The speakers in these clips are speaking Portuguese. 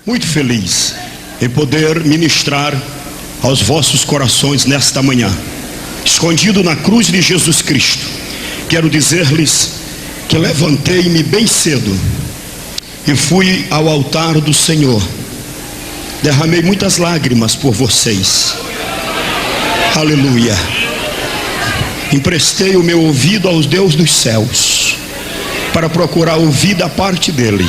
muito feliz em poder ministrar aos vossos corações nesta manhã, escondido na cruz de Jesus Cristo. Quero dizer-lhes que levantei-me bem cedo e fui ao altar do Senhor. Derramei muitas lágrimas por vocês. Aleluia. Emprestei o meu ouvido aos Deus dos céus para procurar ouvir da parte dele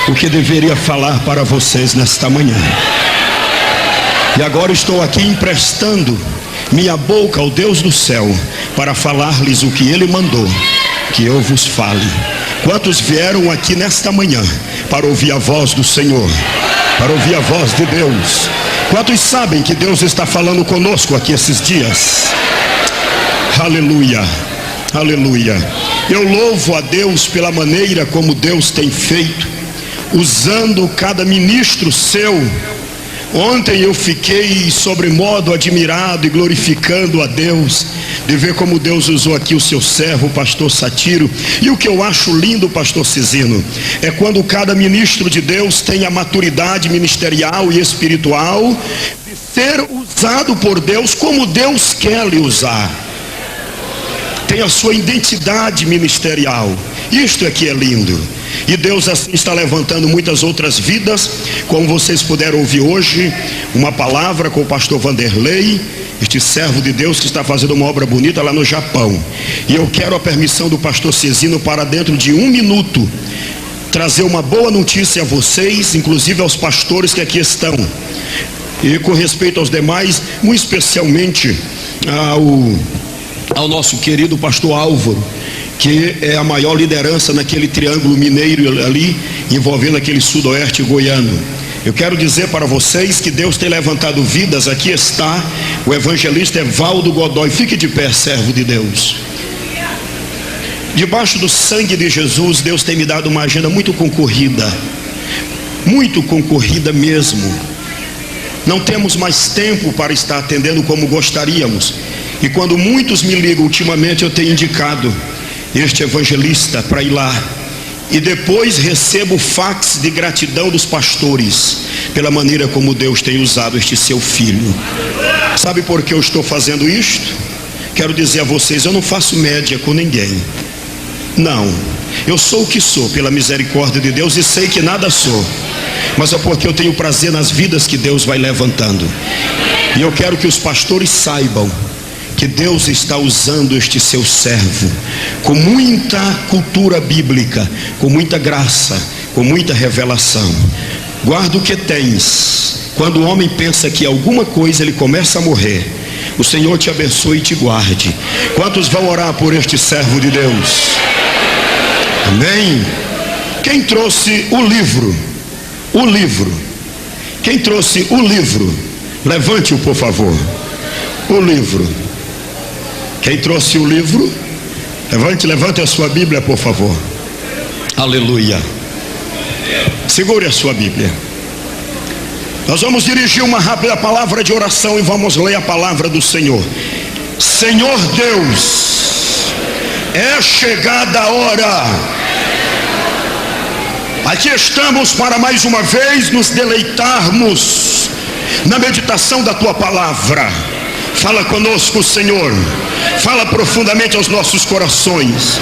o que deveria falar para vocês nesta manhã. E agora estou aqui emprestando minha boca ao Deus do céu para falar-lhes o que ele mandou que eu vos fale. Quantos vieram aqui nesta manhã para ouvir a voz do Senhor, para ouvir a voz de Deus? Quantos sabem que Deus está falando conosco aqui esses dias? Aleluia, aleluia. Eu louvo a Deus pela maneira como Deus tem feito, usando cada ministro seu. Ontem eu fiquei sobremodo admirado e glorificando a Deus, de ver como Deus usou aqui o seu servo, o pastor Satiro. E o que eu acho lindo, pastor Cizino, é quando cada ministro de Deus tem a maturidade ministerial e espiritual de ser usado por Deus como Deus quer lhe usar. Tem a sua identidade ministerial. Isto é que é lindo. E Deus assim está levantando muitas outras vidas, como vocês puderam ouvir hoje, uma palavra com o pastor Vanderlei, este servo de Deus que está fazendo uma obra bonita lá no Japão. E eu quero a permissão do pastor Cezino para dentro de 1 minuto trazer uma boa notícia a vocês, inclusive aos pastores que aqui estão. E com respeito aos demais, muito especialmente ao nosso querido pastor Álvaro, que é a maior liderança naquele triângulo mineiro ali, envolvendo aquele sudoeste goiano. Eu quero dizer para vocês que Deus tem levantado vidas. Aqui está o evangelista Evaldo Godoy. Fique de pé, servo de Deus. Debaixo do sangue de Jesus, Deus tem me dado uma agenda muito concorrida mesmo. Não temos mais tempo para estar atendendo como gostaríamos. E quando muitos me ligam ultimamente, eu tenho indicado este evangelista para ir lá. E depois recebo fax de gratidão dos pastores pela maneira como Deus tem usado este seu filho. Sabe por que eu estou fazendo isto? Quero dizer a vocês, eu não faço média com ninguém. Não, eu sou o que sou pela misericórdia de Deus, e sei que nada sou, mas é porque eu tenho prazer nas vidas que Deus vai levantando. E eu quero que os pastores saibam que Deus está usando este seu servo com muita cultura bíblica, com muita graça, com muita revelação. Guarda o que tens. Quando o homem pensa que alguma coisa ele começa a morrer, o Senhor te abençoe e te guarde. Quantos vão orar por este servo de Deus? Amém? Quem trouxe o livro? O livro. Quem trouxe o livro? Levante-o, por favor. O livro. Quem trouxe o livro? Levante a sua Bíblia, por favor. Aleluia. Segure a sua Bíblia. Nós vamos dirigir uma rápida palavra de oração e vamos ler a palavra do Senhor. Senhor Deus, é chegada a hora. Aqui estamos para mais uma vez nos deleitarmos na meditação da tua palavra. Fala conosco, Senhor. Fala profundamente aos nossos corações.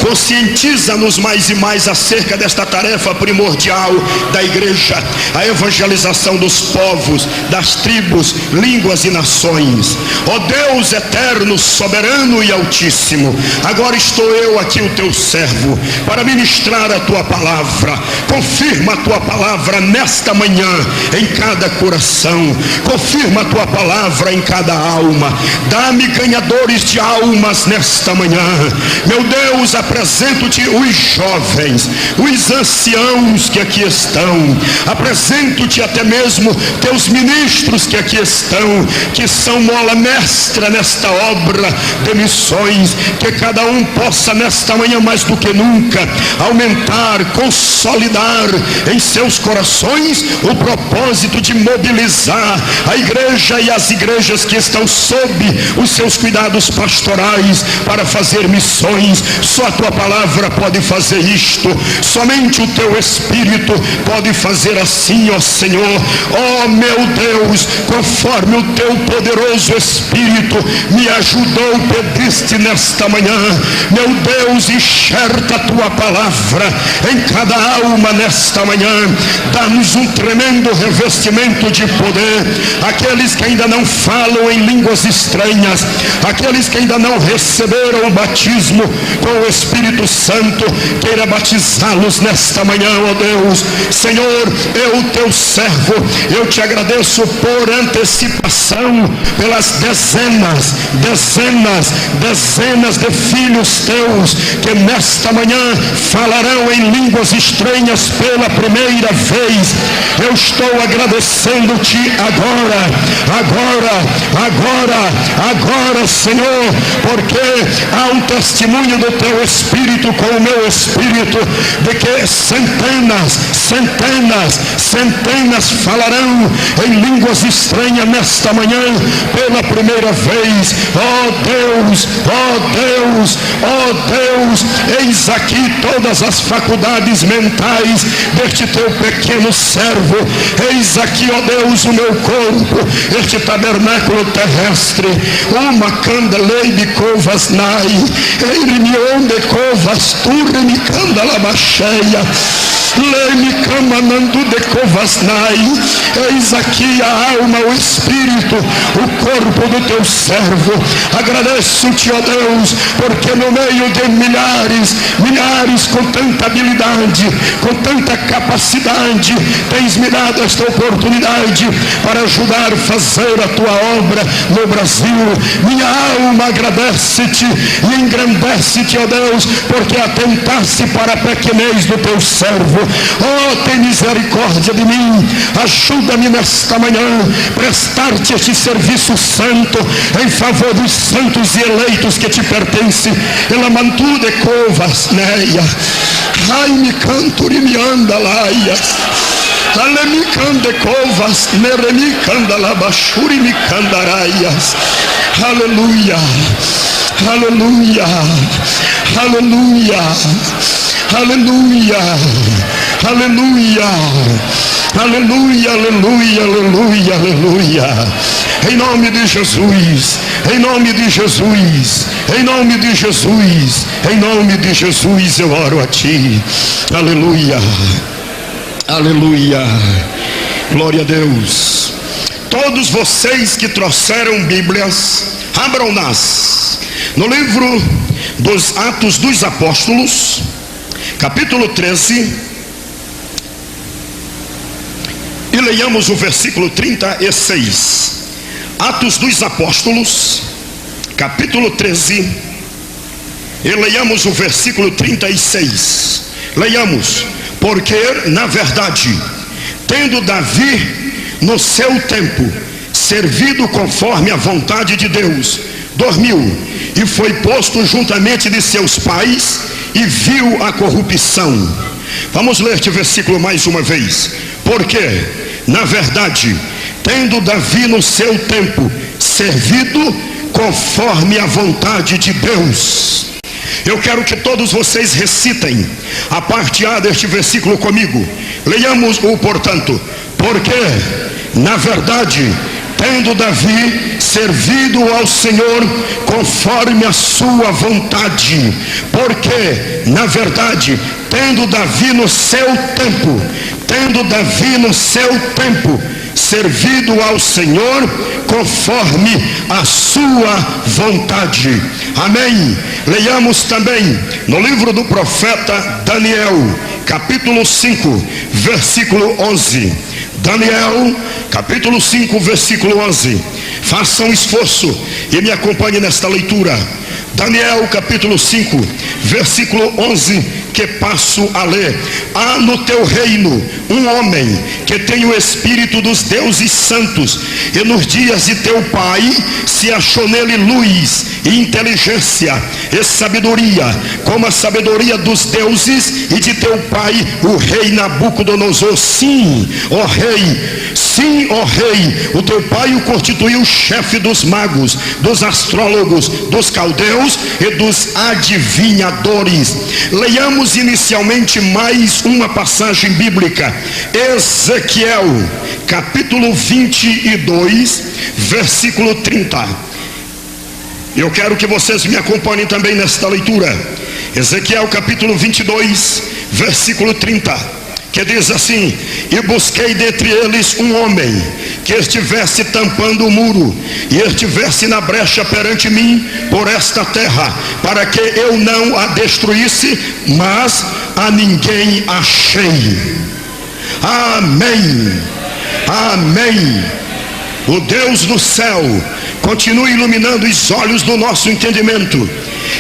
Conscientiza-nos mais e mais acerca desta tarefa primordial da igreja, a evangelização dos povos, das tribos, línguas e nações. Ó Deus eterno, soberano e altíssimo, agora estou eu aqui, o teu servo, para ministrar a tua palavra. Confirma a tua palavra nesta manhã em cada coração. Confirma a tua palavra em cada alma. Dá-me ganhadores de almas nesta manhã. Meu Deus, apresento-te os jovens, os anciãos que aqui estão. Apresento-te até mesmo teus ministros que aqui estão, que são mola mestra nesta obra de missões. Que cada um possa nesta manhã mais do que nunca aumentar, consolidar em seus corações o propósito de mobilizar a igreja e as igrejas que estão sob os seus cuidados pastorais pastorais, para fazer missões. Só a tua palavra pode fazer isto. Somente o teu Espírito pode fazer assim, ó Senhor. Ó meu Deus, conforme o teu poderoso Espírito me ajudou, pediste nesta manhã. Meu Deus, enxerta a tua palavra em cada alma nesta manhã. Dá-nos um tremendo revestimento de poder. Aqueles que ainda não falam em línguas estranhas, aqueles que ainda não receberam o batismo com o Espírito Santo, queira batizá-los nesta manhã, ó Deus. Senhor, eu teu servo, eu te agradeço por antecipação, pelas dezenas de filhos teus que nesta manhã falarão em línguas estranhas pela primeira vez. Eu estou agradecendo-te agora, Senhor, porque há um testemunho do teu Espírito com o meu Espírito, de que centenas falarão em línguas estranhas nesta manhã pela primeira vez. Ó Deus, eis aqui todas as faculdades mentais deste teu pequeno servo. Eis aqui, ó Deus, o meu corpo, este tabernáculo terrestre. Uma candelei de covas nai, eirimion de covas turre me candala baixeia. Leme camanando de covas nai. Eis aqui a alma, o Espírito, o corpo do teu servo. Agradeço-te, ó Deus, porque no meio de milhares com tanta habilidade, com tanta capacidade, tens me dado esta oportunidade para ajudar a fazer a tua obra no Brasil. Minha alma agradece-te e engrandece-te, ó Deus, porque atentaste para a pequenez do teu servo. Oh, tem misericórdia de mim. Ajuda-me nesta manhã prestar-te este serviço santo em favor dos santos e eleitos que te pertencem. Ela mantu de covas neia, ai me canto e me anda laia, alemi cande covas neremi canda labachuri me candaraias. Aleluia, aleluia, aleluia, aleluia, aleluia, aleluia, aleluia, aleluia, aleluia. Em nome de Jesus, em nome de Jesus, em nome de Jesus, em nome de Jesus eu oro a ti. Aleluia, aleluia, glória a Deus. Todos vocês que trouxeram Bíblias, abram-nas no livro dos Atos dos Apóstolos, capítulo 13, e leiamos o versículo 36. Atos dos Apóstolos, capítulo 13, e leiamos o versículo 36. Leiamos: porque na verdade, tendo Davi no seu tempo servido conforme a vontade de Deus, dormiu e foi posto juntamente de seus pais e viu a corrupção. Vamos ler este versículo mais uma vez. Porque na verdade, tendo Davi no seu tempo servido conforme a vontade de Deus. Eu quero que todos vocês recitem a parte A deste versículo comigo. Leiamos-o, portanto. Porque na verdade, tendo Davi servido ao Senhor conforme a sua vontade. Porque na verdade, tendo Davi no seu tempo servido ao Senhor conforme a sua vontade. Amém. Leiamos também no livro do profeta Daniel, capítulo 5, versículo 11. Daniel, capítulo 5, versículo 11. Faça um esforço e me acompanhe nesta leitura. Daniel, capítulo 5, versículo 11, que passo a ler. Há no teu reino um homem que tem o espírito dos deuses santos, e nos dias de teu pai se achou nele luz e inteligência e sabedoria, como a sabedoria dos deuses e de teu pai, o rei Nabucodonosor. Sim, ó rei, sim, ó rei, o teu pai o constituiu chefe dos magos, dos astrólogos, dos caldeus e dos adivinhadores. Leiamos inicialmente mais uma passagem bíblica. Ezequiel, capítulo 22, versículo 30. Eu quero que vocês me acompanhem também nesta leitura. Ezequiel capítulo 22, versículo 30, que diz assim: e busquei dentre eles um homem que estivesse tampando o muro e estivesse na brecha perante mim por esta terra, para que eu não a destruísse, mas a ninguém achei. Amém, amém. O Deus do céu continue iluminando os olhos do nosso entendimento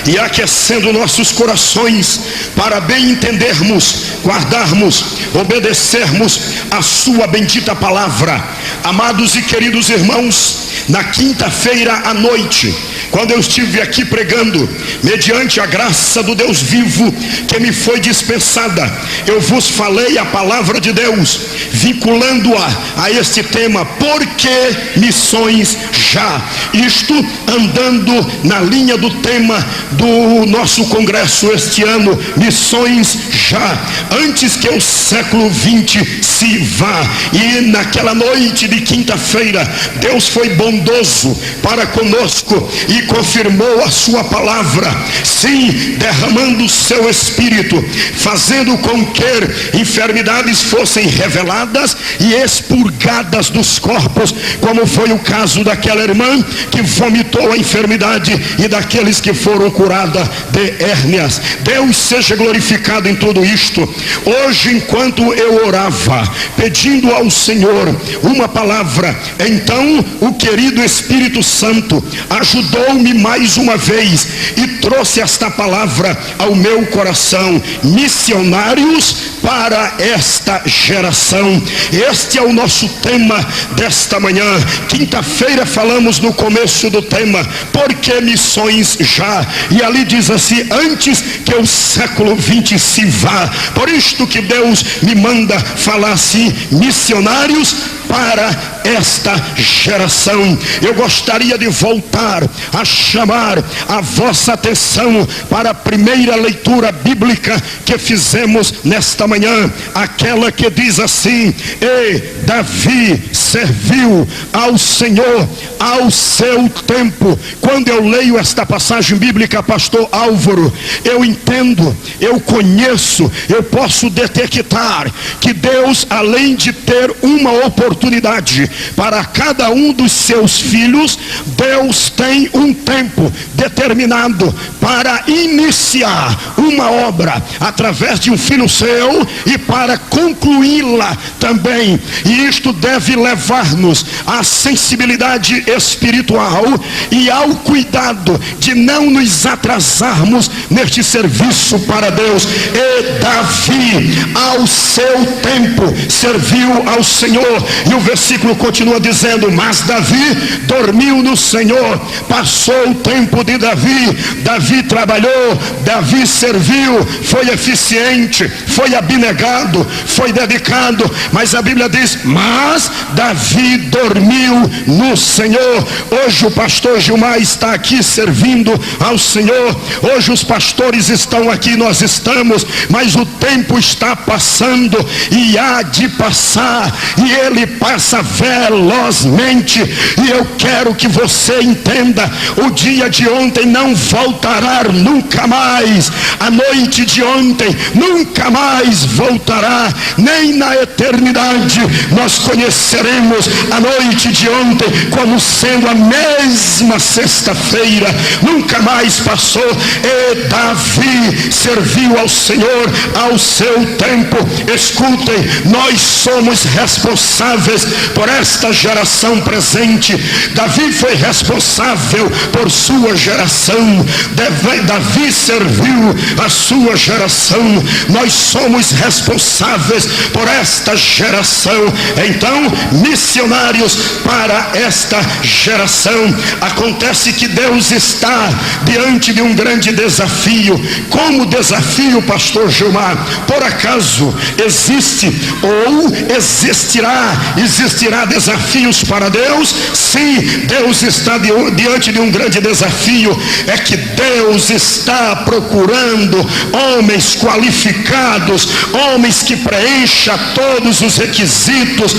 e aquecendo nossos corações para bem entendermos, guardarmos, obedecermos a sua bendita palavra. Amados e queridos irmãos, na quinta-feira à noite, quando eu estive aqui pregando, mediante a graça do Deus vivo que me foi dispensada, eu vos falei a palavra de Deus, vinculando-a a este tema: por que missões já? Isto andando na linha do tema do nosso congresso este ano: missões já, antes que o século 20 se vá. E naquela noite de quinta-feira, Deus foi bondoso para conosco e confirmou a sua palavra, sim, derramando o seu espírito, fazendo com que enfermidades fossem reveladas e expurgadas dos corpos, como foi o caso daquela irmã que vomitou a enfermidade e daqueles que foram curados de hérnias. Deus seja glorificado em tudo isto. Hoje, enquanto eu orava, pedindo ao Senhor uma palavra, então o querido Espírito Santo ajudou-me mais uma vez e trouxe esta palavra ao meu coração: missionários para esta geração. Este é o nosso tema desta manhã. Quinta-feira falamos no começo do tema: por que missões já? E ali diz assim: antes que o século 20 se vá. Por isto que Deus me manda falar assim: missionários para esta geração. Eu gostaria de voltar a chamar a vossa atenção para a primeira leitura bíblica que fizemos nesta manhã, aquela que diz assim: e Davi serviu ao Senhor ao seu tempo. Quando eu leio esta passagem bíblica, pastor Álvaro, eu entendo, eu conheço, eu posso detectar que Deus, além de ter uma oportunidade para cada um dos seus filhos, Deus tem um tempo determinado para iniciar uma obra através de um filho seu e para concluí-la também. E isto deve levar-nos à sensibilidade espiritual e ao cuidado de não nos atrasarmos neste serviço para Deus. E Davi, ao seu tempo, serviu ao Senhor. E o versículo continua dizendo: mas Davi dormiu no Senhor. Passou o tempo de Davi, Davi trabalhou, Davi serviu, foi eficiente, foi abnegado, foi dedicado. Mas a Bíblia diz: mas Davi dormiu no Senhor. Hoje o pastor Gilmar está aqui servindo ao Senhor. Hoje os pastores estão aqui, nós estamos, mas o tempo está passando e há de passar, e ele passa velozmente. E eu quero que você entenda: o dia de ontem não voltará nunca mais, a noite de ontem nunca mais voltará, nem na eternidade nós conheceremos a noite de ontem como sendo a mesma sexta-feira. Nunca mais passou. E Davi serviu ao Senhor ao seu tempo. Escutem, nós somos responsáveis responsáveis por esta geração presente. Davi foi responsável por sua geração. Davi serviu a sua geração. Nós somos responsáveis por esta geração. Então, missionários para esta geração. Acontece que Deus está diante de um grande desafio. Como desafio, pastor Gilmar? Por acaso existe ou existirá desafios para Deus? Sim, Deus está diante de um grande desafio. É que Deus está procurando homens qualificados, homens que preencham todos os requisitos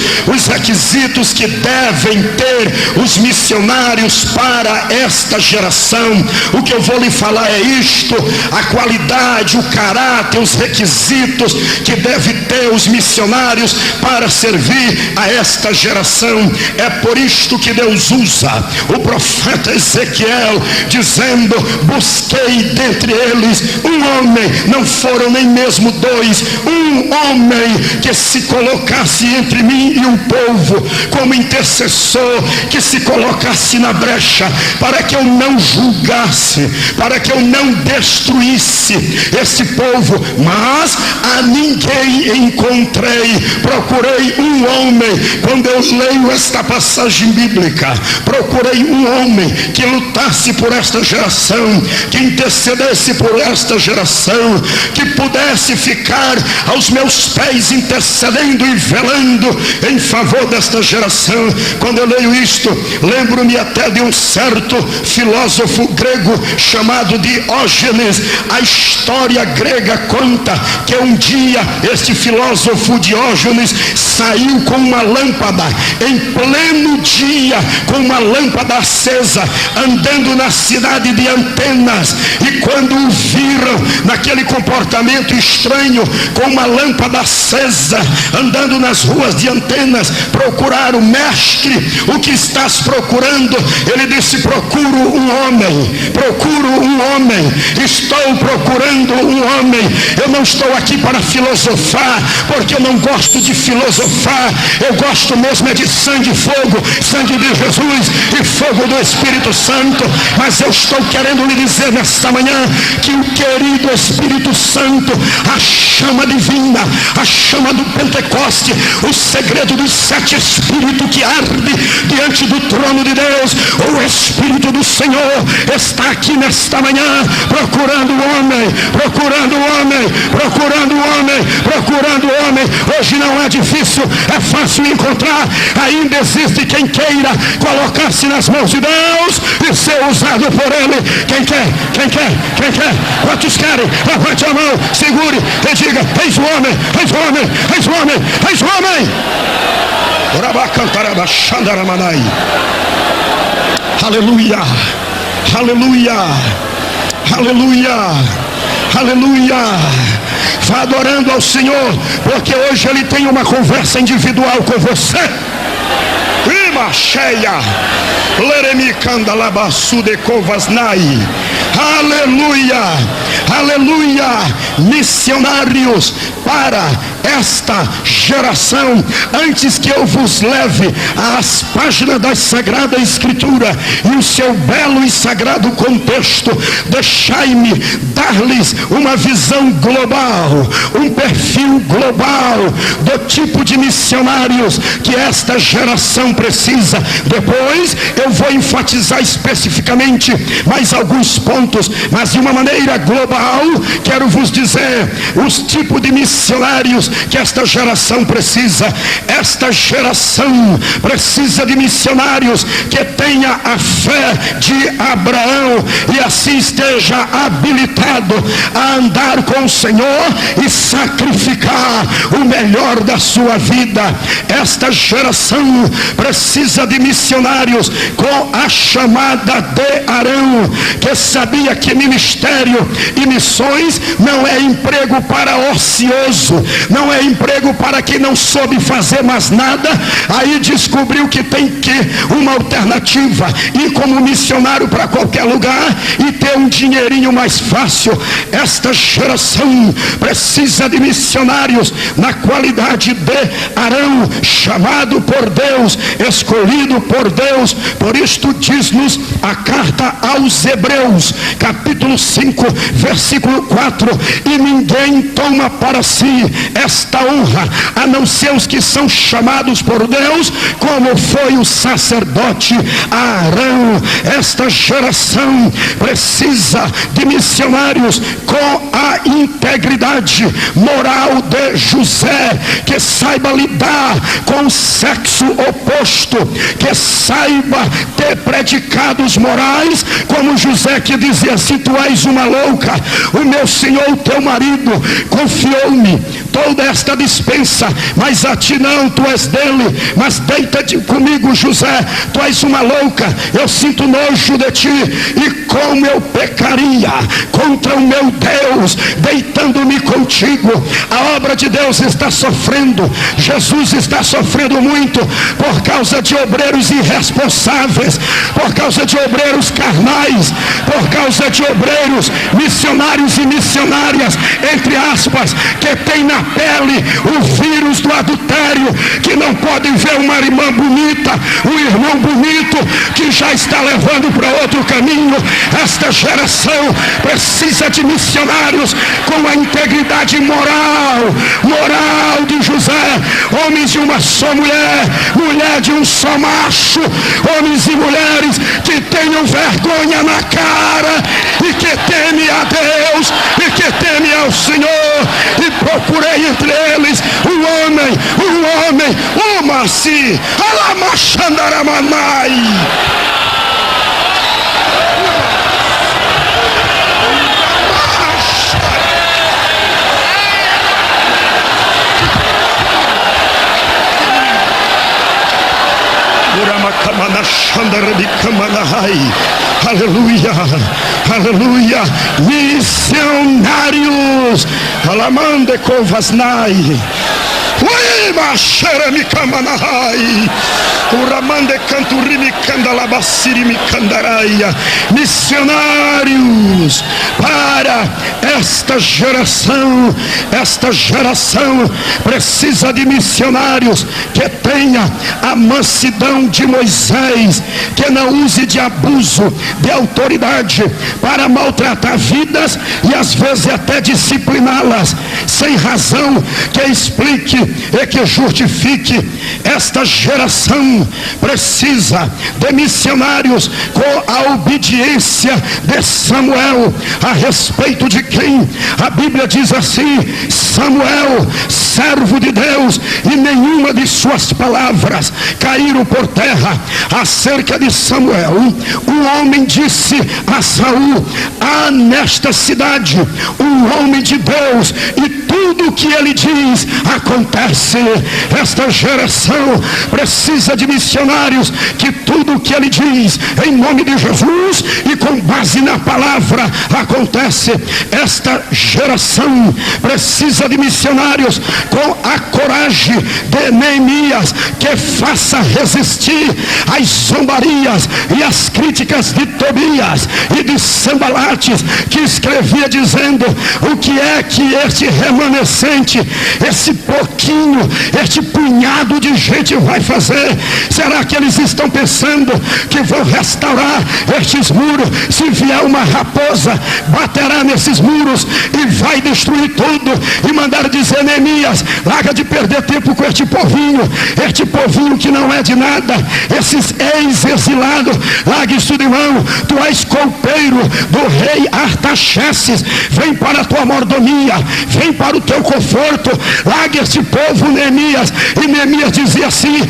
que devem ter os missionários para esta geração. O que eu vou lhe falar é isto: a qualidade, o caráter, os requisitos que deve ter os missionários para servir a esta geração. É por isto que Deus usa o profeta Ezequiel, dizendo: busquei dentre eles um homem, não foram nem mesmo dois, um homem que se colocasse entre mim e o povo, como intercessor, que se colocasse na brecha, para que eu não julgasse, para que eu não destruísse esse povo. Mas a ninguém encontrei. Procurei um homem. Quando eu leio esta passagem bíblica, procurei um homem que lutasse por esta geração, que intercedesse por esta geração, que pudesse ficar aos meus pés intercedendo e velando em favor desta geração. Quando eu leio isto, lembro-me até de um certo filósofo grego chamado Diógenes. A história grega conta que um dia este filósofo Diógenes saiu com uma lâmpada em pleno dia, com uma lâmpada acesa, andando na cidade de Atenas. E quando o viram naquele comportamento estranho, com uma lâmpada acesa, andando nas ruas de Atenas, procuraram: mestre, o que estás procurando? Ele disse: procuro um homem, estou procurando um homem. Eu não estou aqui para filosofar, porque eu não gosto de filosofar. Eu gosto mesmo é de sangue e fogo, sangue de Jesus e fogo do Espírito Santo. Mas eu estou querendo lhe dizer nesta manhã que o querido Espírito Santo, a chama divina, a chama do Pentecoste, o segredo dos 7 Espíritos que arde diante do trono de Deus, o Espírito do Senhor está aqui nesta manhã, procurando o homem, procurando o homem, procurando o homem, procurando o homem. Hoje não é difícil, é fácil encontrar. Ainda existe quem queira colocar-se nas mãos de Deus e ser usado por Ele. Quem quer? Quem quer? Quem quer? Quantos querem? Levante a mão, segure e diga: eis o homem, eis o homem, eis o homem, eis o homem. Aleluia, aleluia, aleluia, aleluia. Vá adorando ao Senhor, porque hoje Ele tem uma conversa individual com você. Rima cheia, leremicanda labaçu de covasnai. Aleluia, aleluia. Missionários para esta geração. Antes que eu vos leve às páginas da Sagrada Escritura e o seu belo e sagrado contexto, deixai-me dar-lhes uma visão global, um perfil global do tipo de missionários que esta geração precisa. Depois eu vou enfatizar especificamente mais alguns pontos, mas de uma maneira global quero vos dizer os tipos de missionários que esta geração precisa. Esta geração precisa de missionários que tenha a fé de Abraão e assim esteja habilitado a andar com o Senhor e sacrificar o melhor da sua vida. Esta geração precisa de missionários com a chamada de Arão, que sabia que ministério e missões não é emprego para ocioso, não é emprego para quem não soube fazer mais nada. Aí descobriu que tem que uma alternativa, ir como missionário para qualquer lugar e ter um dinheirinho mais fácil. Esta geração precisa de missionários na qualidade de Arão, chamado por Deus, escolhido por Deus. Por isto diz-nos a carta aos Hebreus, capítulo 5, versículo 4: e ninguém toma para si esta honra, a não ser os que são chamados por Deus, como foi o sacerdote Arão. Esta geração precisa de missionários com a integridade moral de José, que saiba lidar com o sexo oposto, que saiba ter predicados morais, como José, que dizia assim: tu és uma louca, o meu senhor, o teu marido, confiou-me toda esta dispensa, mas a ti não, tu és dele, mas deita-te comigo, José, tu és uma louca, eu sinto nojo de ti, e como eu pecaria contra o meu Deus, deitando-me contigo. A obra de Deus está sofrendo, Jesus está sofrendo muito, por causa de obreiros irresponsáveis, por causa de obreiros carnais, por causa de obreiros missionários e missionárias, entre aspas, que tem na pele o vírus do adultério, que não podem ver uma irmã bonita, um irmão bonito, que já está levando para outro caminho. Esta geração precisa de missionários com a integridade moral de José, homens de uma só mulher, mulher de um só macho, homens e mulheres que tenham vergonha na cara e que temem a Deus e que temem ao Senhor. E procurei entre eles um homem, uma-se, alamachandaramanai. Aleluia, aleluia. Missionários, alamande kovasnai, ui macharami kamanahai, uramande canturimi candalabasirimi candaraia. Missionários para esta geração. Esta geração precisa de missionários que tenha a mansidão de Moisés, que não use de abuso de autoridade para maltratar vidas e às vezes até discipliná-las sem razão, que explique e que justifique. Esta geração precisa de missionários com a obediência de Samuel, a respeito de quem a Bíblia diz assim: Samuel, servo de Deus, e nenhuma de suas palavras caíram por terra. Acerca de Samuel, um homem disse a Saul: há nesta cidade um homem de Deus, e tudo o que ele diz acontece. Esta geração precisa de missionários que tudo o que ele diz em nome de Jesus e com base na palavra acontece. Esta geração precisa de missionários com a coragem de Neemias, que faça resistir às zombarias e às críticas de Tobias e de Sanbalates, que escrevia dizendo: o que é que este remanescente, esse pouquinho, este punhado de gente vai fazer? Será que eles estão pensando que vão restaurar estes muros? Se vier uma raposa, baterá nesses muros e vai destruir tudo. E mandaram dizer: Neemias, larga de perder tempo com este povinho que não é de nada, esses ex-exilados, larga isso de mão. Tu és copeiro do rei Artaxerxes, vem para a tua mordomia, vem para o teu conforto, larga este povo, Neemias. E Neemias dizia assim: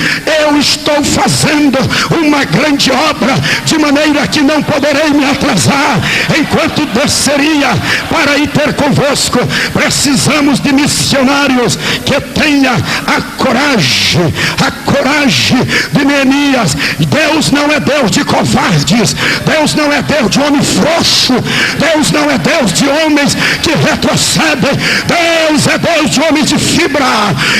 eu estou fazendo uma grande obra, de maneira que não poderei me atrasar enquanto desceria para ir ter convosco. Precisamos de missionários que tenha a coragem de Neemias. Deus não é Deus de covardes, Deus não é Deus de homem frouxo, Deus não é Deus de homens que retrocedem. Deus é Deus Deus de homens de fibra,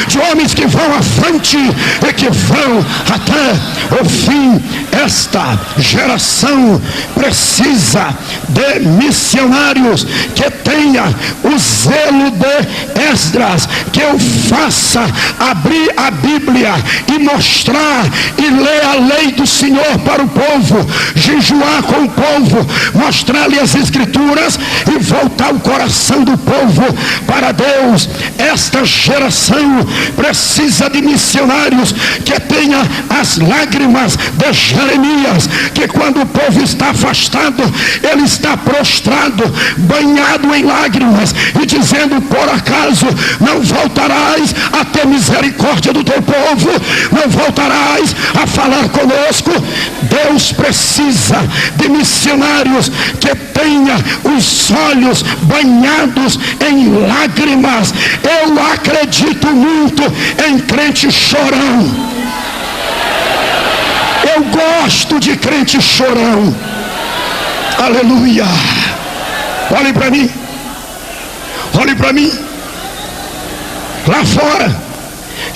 de homens que vão avante e que vão até o fim. Esta geração precisa de missionários que tenha o zelo de Esdras, que eu faça abrir a Bíblia e mostrar e ler a lei do Senhor para o povo, jejuar com o povo, mostrar-lhe as escrituras e voltar o coração do povo para Deus. Esta geração precisa de missionários que tenha as lágrimas de Jeremias, que quando o povo está afastado, ele está prostrado, banhado em lágrimas e dizendo: por acaso não voltarás a ter misericórdia do teu povo? Não voltarás a falar conosco? Deus precisa de missionários que tenha os olhos banhados em lágrimas. Eu acredito muito em crente chorão. Eu gosto de crente chorão. Aleluia. Olhe para mim. Olhe para mim. Lá fora,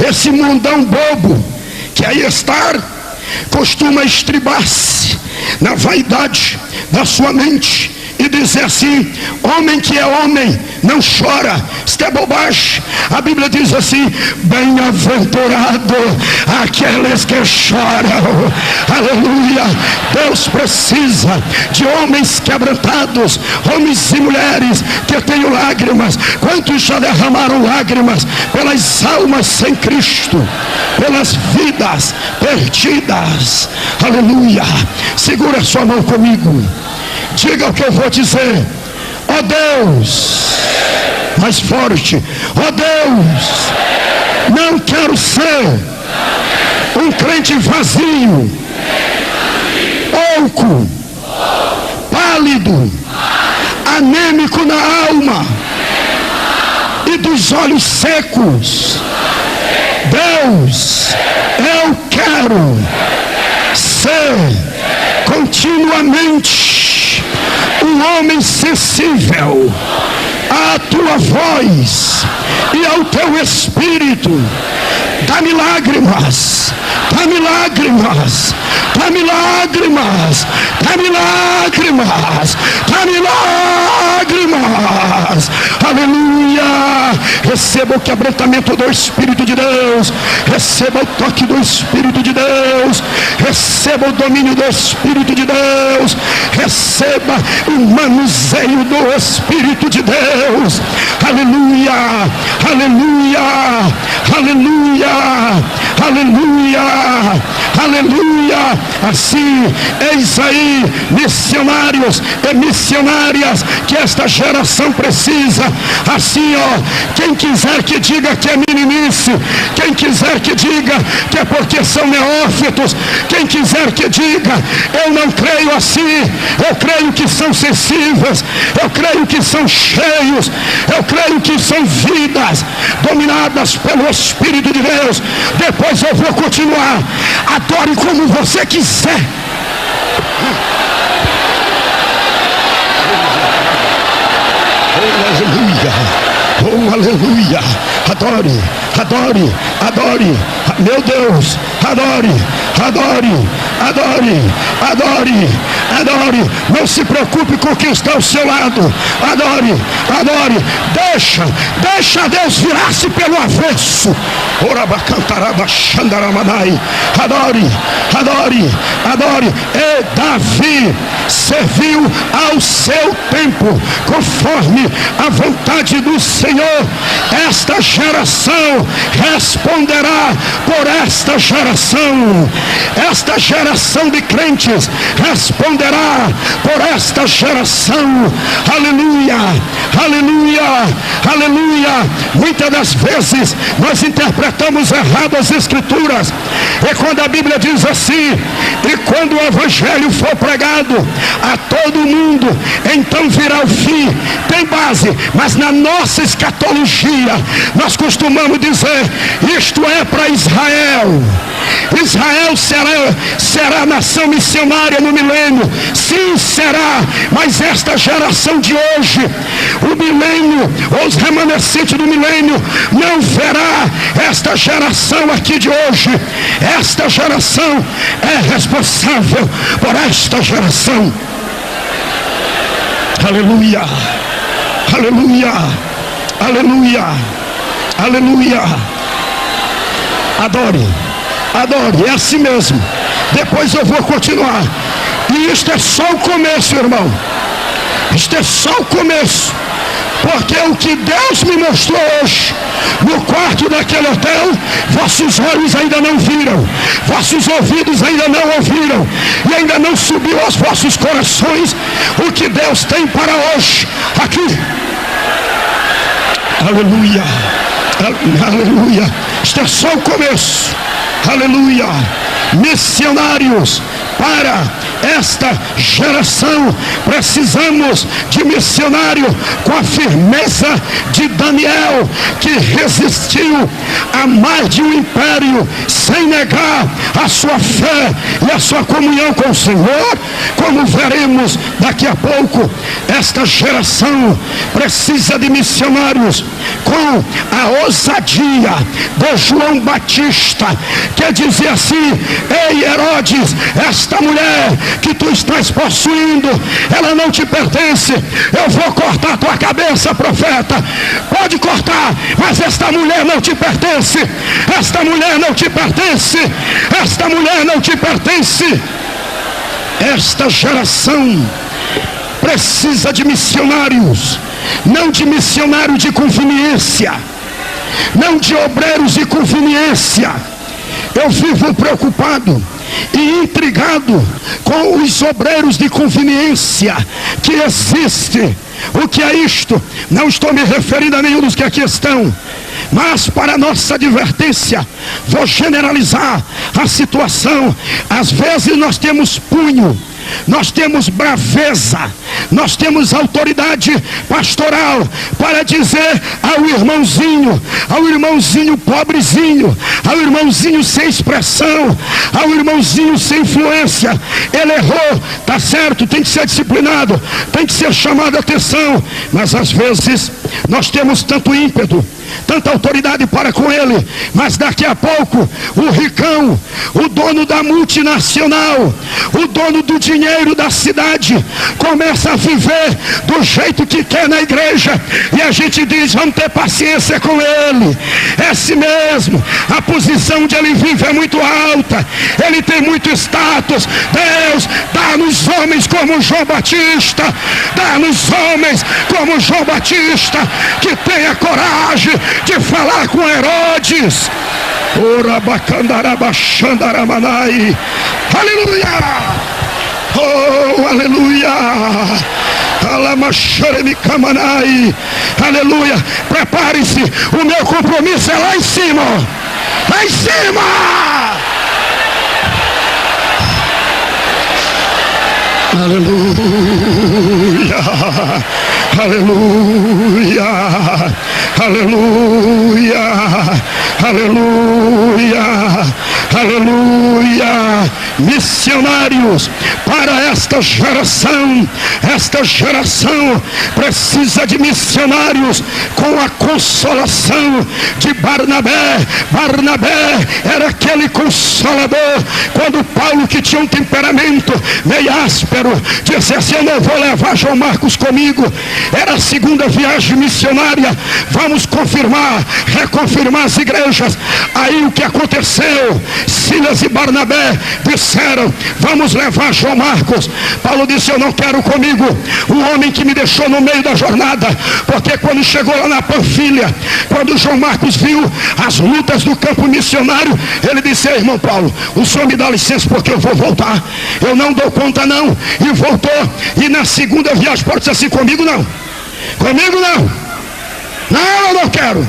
esse mundão bobo que aí está, costuma estribar-se na vaidade da sua mente e dizer assim: homem que é homem não chora. Isto é bobagem. A Bíblia diz assim: bem-aventurado aqueles que choram. Aleluia. Deus precisa de homens quebrantados, homens e mulheres que tenham lágrimas. Quantos já derramaram lágrimas pelas almas sem Cristo, pelas vidas perdidas? Aleluia. Segura a sua mão comigo. Diga o que eu vou dizer. Ó Deus, mais forte. Ó Deus, não quero ser um crente vazio, oco, pálido, anêmico na alma e dos olhos secos. Deus, eu quero ser continuamente um homem sensível à tua voz e ao teu espírito. Dá-me lágrimas, dá-me lágrimas, dá-me lágrimas, dá-me lágrimas, dá-me lágrimas. Aleluia. Receba o quebrantamento do Espírito de Deus, receba o toque do Espírito de Deus, receba o domínio do Espírito de Deus, receba o manuseio do Espírito de Deus. Aleluia, aleluia, aleluia, aleluia, aleluia. Assim, eis aí missionários e missionárias que esta geração precisa. Assim, quem quiser que diga que é meninice, quem quiser que diga que é porque são neófitos, quem quiser que diga eu não creio assim, eu creio que são sensíveis, eu creio que são cheios, eu creio que são vidas dominadas pelo Espírito de Deus. Depois eu vou continuar. Adore como você quiser. Oh, aleluia. Oh, aleluia. Adore, adore, adore. Meu Deus, adore, adore, adore, adore, adore. Não se preocupe com quem está ao seu lado. Adore, adore. Deixa Deus virar-se pelo avesso. Adore, adore, adore. E Davi serviu ao seu tempo, conforme a vontade do Senhor. Esta geração responderá por esta geração. Esta geração de crentes responderá por esta geração. Aleluia, aleluia, aleluia. Muitas das vezes nós interpretamos errado as Escrituras. E quando a Bíblia diz assim: e quando o Evangelho for pregado a todo mundo, então virá o fim. Tem base, mas na nossa escatologia nós costumamos dizer: isto é para Israel. Israel será a nação missionária no milênio. sim será, mas esta geração de hoje, o milênio, ou os remanescentes do milênio, não verá esta geração aqui de hoje. Esta geração é responsável por esta geração. Aleluia, aleluia, aleluia, aleluia. Adore, adore, é assim mesmo. Depois eu vou continuar. E isto é só o começo, irmão. Isto é só o começo. Porque o que Deus me mostrou hoje, no quarto daquele hotel, vossos olhos ainda não viram, vossos ouvidos ainda não ouviram, e ainda não subiu aos vossos corações o que Deus tem para hoje, aqui. Aleluia, aleluia. Isto é só o começo. Aleluia. Missionários para esta geração. Precisamos de missionário com a firmeza de Daniel, que resistiu a mais de um império sem negar a sua fé e a sua comunhão com o Senhor. Como veremos daqui a pouco, esta geração precisa de missionários com a ousadia de João Batista, que dizia assim: ei Herodes, esta mulher que tu estás possuindo, ela não te pertence. Eu vou cortar tua cabeça, profeta. Pode cortar, mas esta mulher não te pertence. Esta mulher não te pertence. Esta mulher não te pertence. Esta geração precisa de missionários, não de missionário de conveniência, não de obreiros de conveniência. Eu vivo preocupado e intrigado com os obreiros de conveniência que existem. O que é isto? Não estou me referindo a nenhum dos que aqui estão, mas para nossa advertência, vou generalizar a situação. Às vezes nós temos punho, nós temos braveza, nós temos autoridade pastoral para dizer ao irmãozinho pobrezinho, ao irmãozinho sem expressão, ao irmãozinho sem influência: ele errou, tá certo, tem que ser disciplinado, tem que ser chamado a atenção. Mas às vezes nós temos tanto ímpeto, tanta autoridade para com ele, mas daqui a pouco o ricão, o dono da multinacional, o dono do dinheiro da cidade, começa a viver do jeito que quer na igreja, e a gente diz: vamos ter paciência com ele. É assim mesmo, a posição onde ele vive é muito alta, ele tem muito status. Deus, dá-nos homens como João Batista, dá-nos homens como João Batista, que tenha coragem de falar com Herodes. Aleluia! Oh, aleluia! Aleluia! Prepare-se, o meu compromisso é lá em cima. Lá em cima! Aleluia, aleluia, aleluia, aleluia, aleluia. Missionários para esta geração. Esta geração precisa de missionários com a consolação de Barnabé. Barnabé era aquele consolador. Quando Paulo, que tinha um temperamento meio áspero, disse assim: eu não vou levar João Marcos comigo, era a segunda viagem missionária, vamos confirmar, reconfirmar as igrejas. Aí o que aconteceu? Silas e Barnabé disseram: vamos levar João Marcos. Paulo disse: eu não quero comigo um homem que me deixou no meio da jornada, porque quando chegou lá na Panfilha, quando João Marcos viu as lutas do campo missionário, ele disse: irmão Paulo, o senhor me dá licença porque eu vou voltar, eu não dou conta não. E voltou. E na segunda viagem, pode ser assim: comigo não, comigo não, não, eu não quero.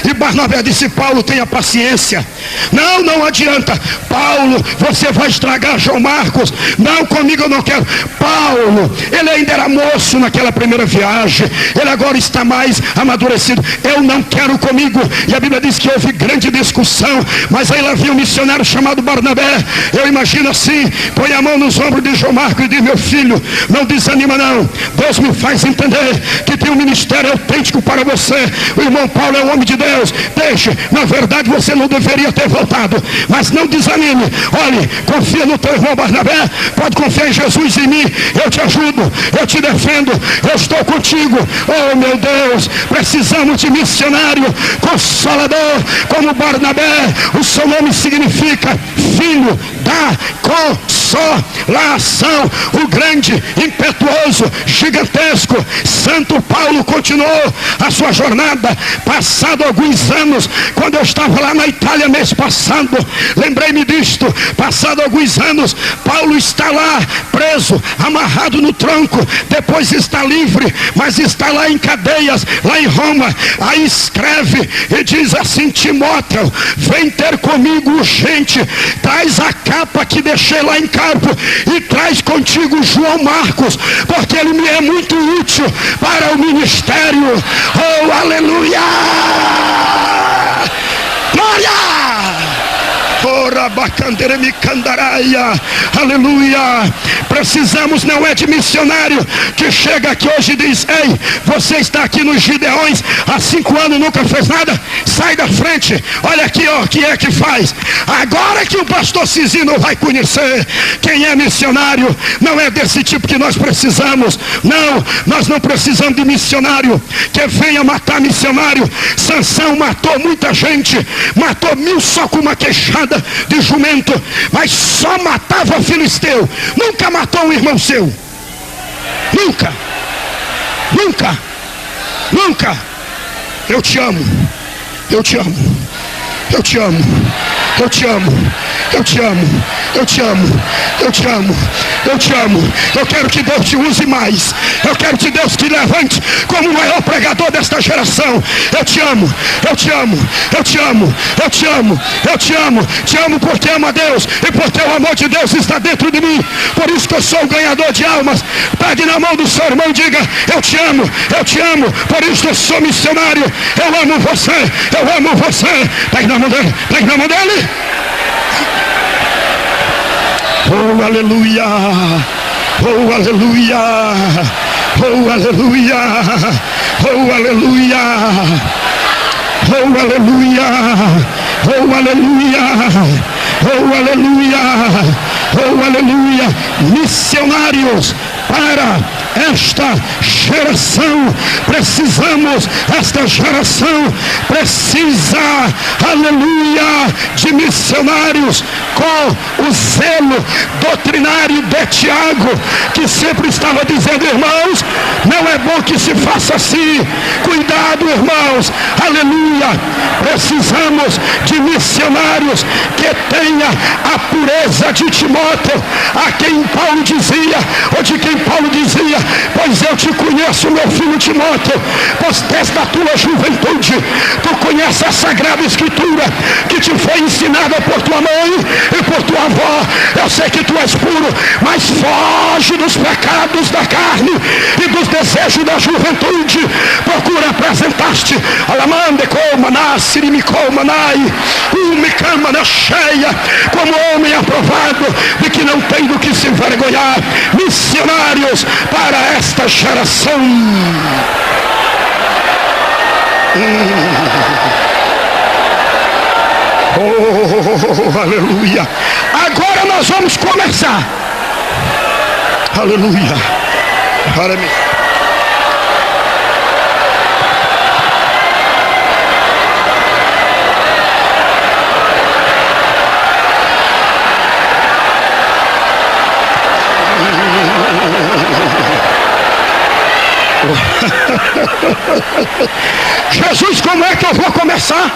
E Barnabé disse: Paulo, tenha paciência, Não, não adianta. Paulo, você vai estragar João Marcos. Não, comigo eu não quero. Paulo, ele ainda era moço naquela primeira viagem. Ele agora está mais amadurecido. Eu não quero comigo. E a Bíblia diz que houve grande discussão. Mas aí lá havia um missionário chamado Barnabé. Eu imagino assim, põe a mão nos ombros de João Marcos e diz: meu filho, não desanima não. Deus me faz entender que tem um ministério autêntico para você. O irmão Paulo é um homem de Deus. Deixe, na verdade você não deveria ter voltado, mas não desanime. Olhe, confia no teu irmão Barnabé. Pode confiar em Jesus e em mim. Eu te ajudo, eu te defendo, eu estou contigo. Oh meu Deus, precisamos de missionário consolador como Barnabé. O seu nome significa filho da consolação. O grande, impetuoso, gigantesco Santo Paulo continuou a sua jornada. Passado alguns anos, quando eu estava lá na Itália mês passado, lembrei-me disto. Passado alguns anos, Paulo está lá preso, amarrado no tronco. Depois está livre, mas está lá em cadeias, lá em Roma. Aí escreve e diz assim: Timóteo, vem ter comigo urgente. Traz a capa que deixei lá em campo e traz contigo João Marcos, porque ele me é muito útil para o ministério. Oh, aleluia! Glória! Aleluia! Precisamos, não é de missionário que chega aqui hoje e diz: ei, você está aqui nos Gideões há 5 anos, nunca fez nada, sai da frente, olha aqui, ó, o que é que faz. Agora que o pastor Cisino vai conhecer quem é missionário. Não é desse tipo que nós precisamos. Não, nós não precisamos de missionário que venha matar missionário. Sansão matou muita gente, matou 1000 só com uma queixada de jumento, mas só matava filisteu, nunca matou um irmão seu. Nunca, nunca, nunca. Eu te amo, eu te amo, eu te amo, eu te amo, eu te amo, eu te amo, eu te amo, eu te amo. Eu quero que Deus te use mais. Eu quero que Deus te levante como o maior pregador desta geração. Eu te amo, eu te amo, eu te amo, eu te amo, eu te amo. Te amo porque amo a Deus e porque o amor de Deus está dentro de mim. Por isso que eu sou o ganhador de almas. Pegue na mão do seu irmão e diga: eu te amo, eu te amo. Por isso que eu sou missionário. Eu amo você, eu amo você. Pegue na mão dele, pegue na mão dele. Oh, aleluia! Oh, aleluia! Oh, aleluia! Oh, aleluia! Oh, aleluia! Oh, aleluia! Oh, aleluia! Oh, aleluia! Missionários para esta geração. Precisamos, esta geração precisa, aleluia, de missionários com o zelo doutrinário de Tiago, que sempre estava dizendo: irmãos, não é bom que se faça assim. Cuidado, irmãos, aleluia. Precisamos de missionários que tenha a pureza de Timóteo, a quem Paulo dizia, ou de quem Paulo dizia: pois eu te conheço, meu filho Timóteo, pois desde a tua juventude tu conheces a Sagrada Escritura, que te foi ensinada por tua mãe e por tua avó. Eu sei que tu és puro, mas foge dos pecados da carne e dos desejos da juventude. Procura apresentar-te alamande como nasce me como nai me cama na cheia, como homem aprovado, de que não tem do que se envergonhar. Missionários para esta geração. Oh, aleluia. Agora nós vamos começar. Aleluia. Aleluia. Jesus, como é que eu vou começar?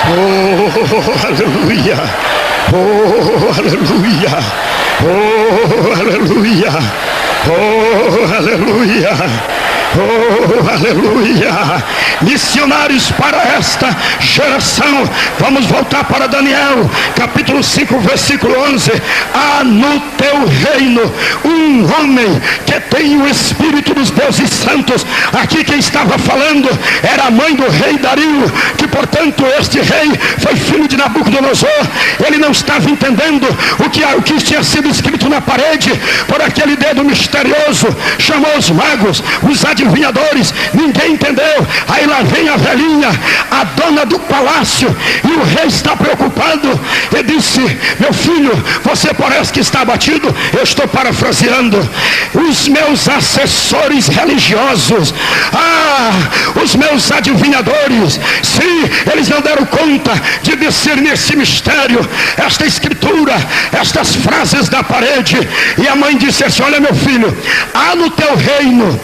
Oh, aleluia. Oh, aleluia. Oh, aleluia. Oh, aleluia. Oh, aleluia! Missionários para esta geração. Vamos voltar para Daniel, capítulo 5, versículo 11. Há no teu reino um homem que tem o Espírito dos deuses santos. Aqui quem estava falando era a mãe do rei Dario, que portanto este rei foi filho de Nabucodonosor. Ele não estava entendendo o que tinha sido escrito na parede por aquele dedo misterioso. Chamou os magos, os adivinhadores, ninguém entendeu. Aí lá vem a velhinha, a dona do palácio, e o rei está preocupado e disse: meu filho, você parece que está abatido. Eu estou parafraseando. Os meus assessores religiosos, os meus adivinhadores, sim, eles não deram conta de discernir esse mistério, esta escritura, estas frases da parede. E a mãe disse assim: olha meu filho, há no teu reino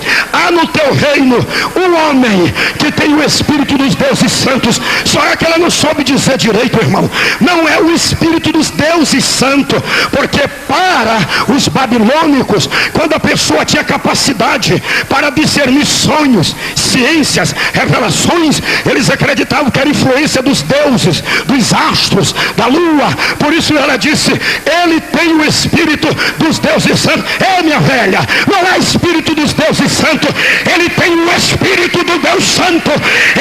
um homem que tem o Espírito dos deuses santos. Só é que ela não soube dizer direito, irmão. Não é o Espírito dos deuses santos, porque para os babilônicos, quando a pessoa tinha capacidade para discernir sonhos, ciências, revelações, eles acreditavam que era influência dos deuses, dos astros, da lua. Por isso ela disse: ele tem o Espírito dos deuses santos. Minha velha, não é Espírito dos deuses santos, ele tem o Espírito do Deus Santo,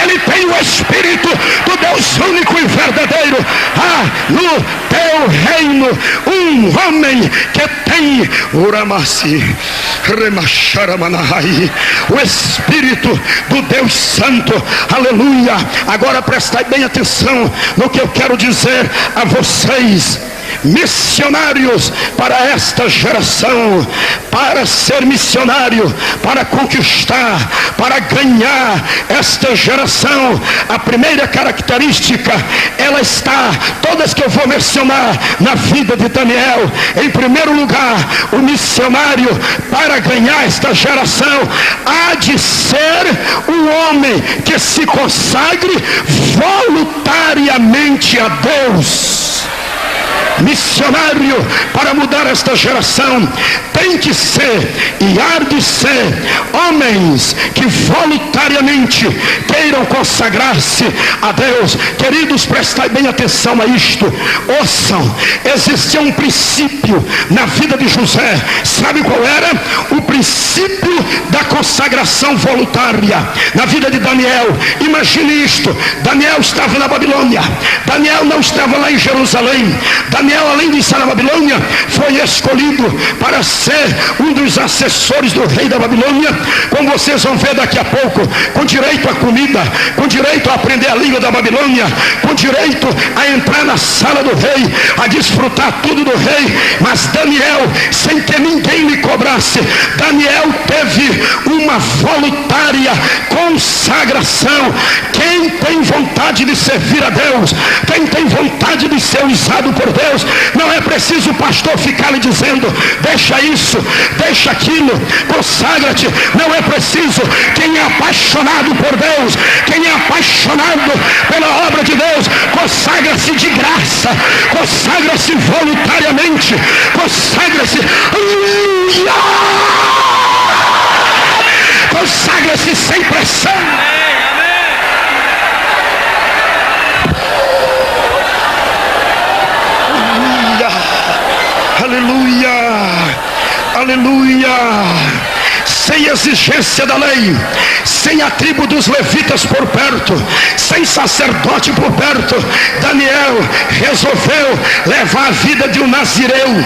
ele tem o Espírito do Deus único e verdadeiro. No teu reino um homem que tem o Espírito do Deus Santo. Aleluia! Agora prestai bem atenção no que eu quero dizer a vocês. Missionários para esta geração. Para ser missionário, para conquistar, para ganhar esta geração, a primeira característica, ela está, todas que eu vou mencionar na vida de Daniel. Em primeiro lugar, o missionário para ganhar esta geração há de ser um homem que se consagre voluntariamente a Deus. Missionário para mudar esta geração tem que ser e há de ser homens que voluntariamente queiram consagrar-se a Deus. Queridos, prestai bem atenção a isto. Ouçam, existia um princípio na vida de José. Sabe qual era? O princípio da consagração voluntária. Na vida de Daniel, imagine isto: Daniel estava na Babilônia, Daniel não estava lá em Jerusalém. Daniel, além de estar na Babilônia, foi escolhido para ser um dos assessores do rei da Babilônia, como vocês vão ver daqui a pouco, com direito à comida, com direito a aprender a língua da Babilônia, com direito a entrar na sala do rei, a desfrutar tudo do rei. Mas Daniel, sem que ninguém lhe cobrasse, Daniel teve uma voluntária consagração. Quem tem vontade de servir a Deus, quem tem vontade de ser usado por Deus, não é preciso o pastor ficar lhe dizendo: deixa isso, deixa aquilo, consagra-te. Não é preciso. Quem é apaixonado por Deus, quem é apaixonado pela obra de Deus, consagra-se de graça, consagra-se voluntariamente, consagra-se, consagra-se sem pressão. Aleluia, aleluia. Sem exigência da lei, sem a tribo dos levitas por perto, sem sacerdote por perto, Daniel resolveu levar a vida de um nazireu.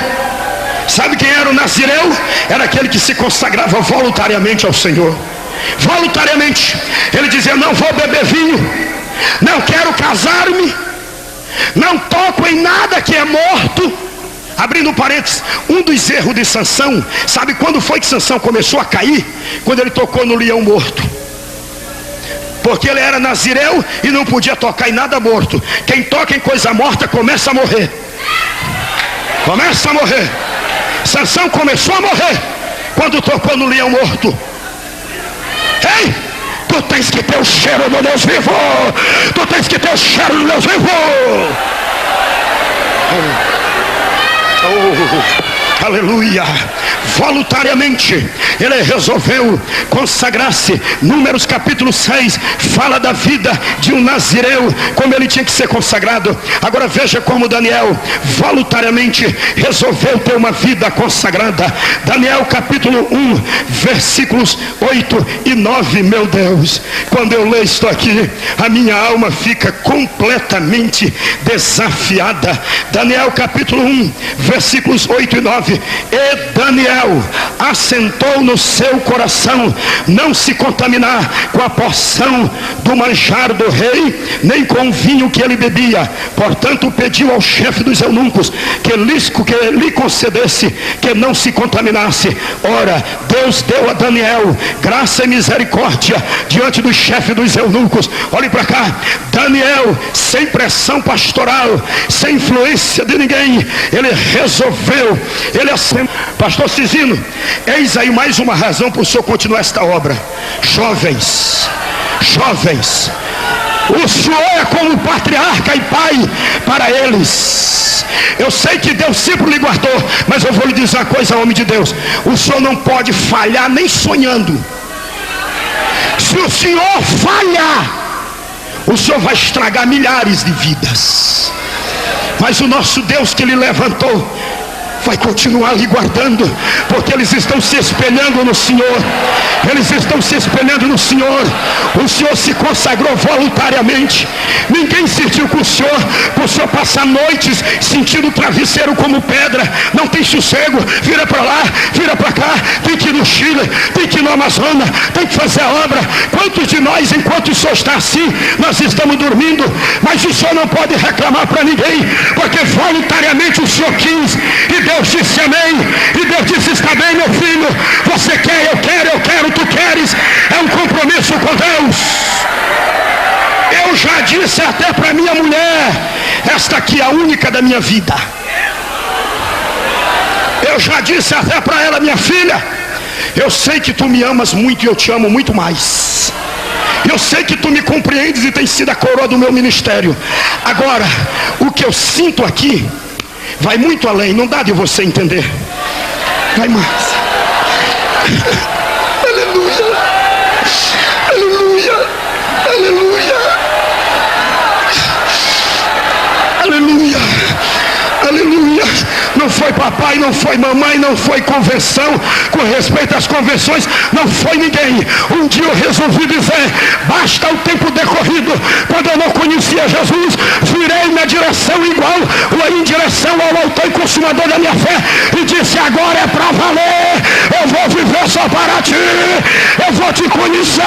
Sabe quem era o nazireu? Era aquele que se consagrava voluntariamente ao Senhor. Voluntariamente. Ele dizia: não vou beber vinho, não quero casar-me, não toco em nada que é morto. Abrindo parênteses, um dos erros de Sansão, sabe quando foi que Sansão começou a cair? Quando ele tocou no leão morto. Porque ele era nazireu e não podia tocar em nada morto. Quem toca em coisa morta começa a morrer. Começa a morrer. Sansão começou a morrer quando tocou no leão morto. Ei! Tu tens que ter o cheiro do Deus vivo. Tu tens que ter o cheiro do Deus vivo. aleluia, voluntariamente ele resolveu consagrar-se. Números capítulo 6 fala da vida de um nazireu, como ele tinha que ser consagrado. Agora veja como Daniel voluntariamente resolveu ter uma vida consagrada. Daniel capítulo 1 versículos 8 e 9. Meu Deus, quando eu leio isto aqui, a minha alma fica completamente desafiada. Daniel capítulo 1 versículos 8 e 9. E Daniel assentou no seu coração não se contaminar com a porção do manjar do rei, nem com o vinho que ele bebia. Portanto pediu ao chefe dos eunucos que lhe concedesse que não se contaminasse. Ora, Deus deu a Daniel graça e misericórdia diante do chefe dos eunucos. Olhe para cá, Daniel, sem pressão pastoral, sem influência de ninguém, ele resolveu, pastor Cisino, eis aí mais uma razão para o senhor continuar esta obra. Jovens, o senhor é como patriarca e pai para eles. Eu sei que Deus sempre lhe guardou, mas eu vou lhe dizer uma coisa, homem de Deus: o senhor não pode falhar nem sonhando. Se o senhor falhar, o senhor vai estragar milhares de vidas. Mas o nosso Deus que lhe levantou vai continuar lhe guardando, porque eles estão se espelhando no Senhor. Eles estão se espelhando no Senhor. O Senhor se consagrou voluntariamente. Ninguém insistiu com o Senhor, para o Senhor passar noites sentindo o travesseiro como pedra. Não tem sossego, vira para lá, vira para cá, tem que ir no Chile, tem que ir no Amazonas, tem que fazer a obra. Quantos de nós, enquanto o Senhor está assim, nós estamos dormindo? Mas o Senhor não pode reclamar para ninguém, porque voluntariamente o Senhor quis, e Deus disse amém, e Deus disse: está bem, meu filho, você quer, eu quero, tu queres. É um compromisso com Deus. Eu já disse até para minha mulher: esta aqui é a única da minha vida. Eu já disse até para ela: minha filha, eu sei que tu me amas muito e eu te amo muito mais. Eu sei que tu me compreendes e tens sido a coroa do meu ministério. Agora, o que eu sinto aqui vai muito além, não dá de você entender. Vai mais. Aleluia, aleluia, aleluia, aleluia, aleluia. Não foi papai, não foi mamãe, não foi convenção. Com respeito às convenções, não foi ninguém. Um dia eu resolvi dizer: basta o tempo decorrido. Quando eu não conhecia Jesus, virei na direção igual, ou em direção ao autor e consumador da minha fé, e disse: agora é para valer. Eu vou viver só para ti. Eu vou te conhecer.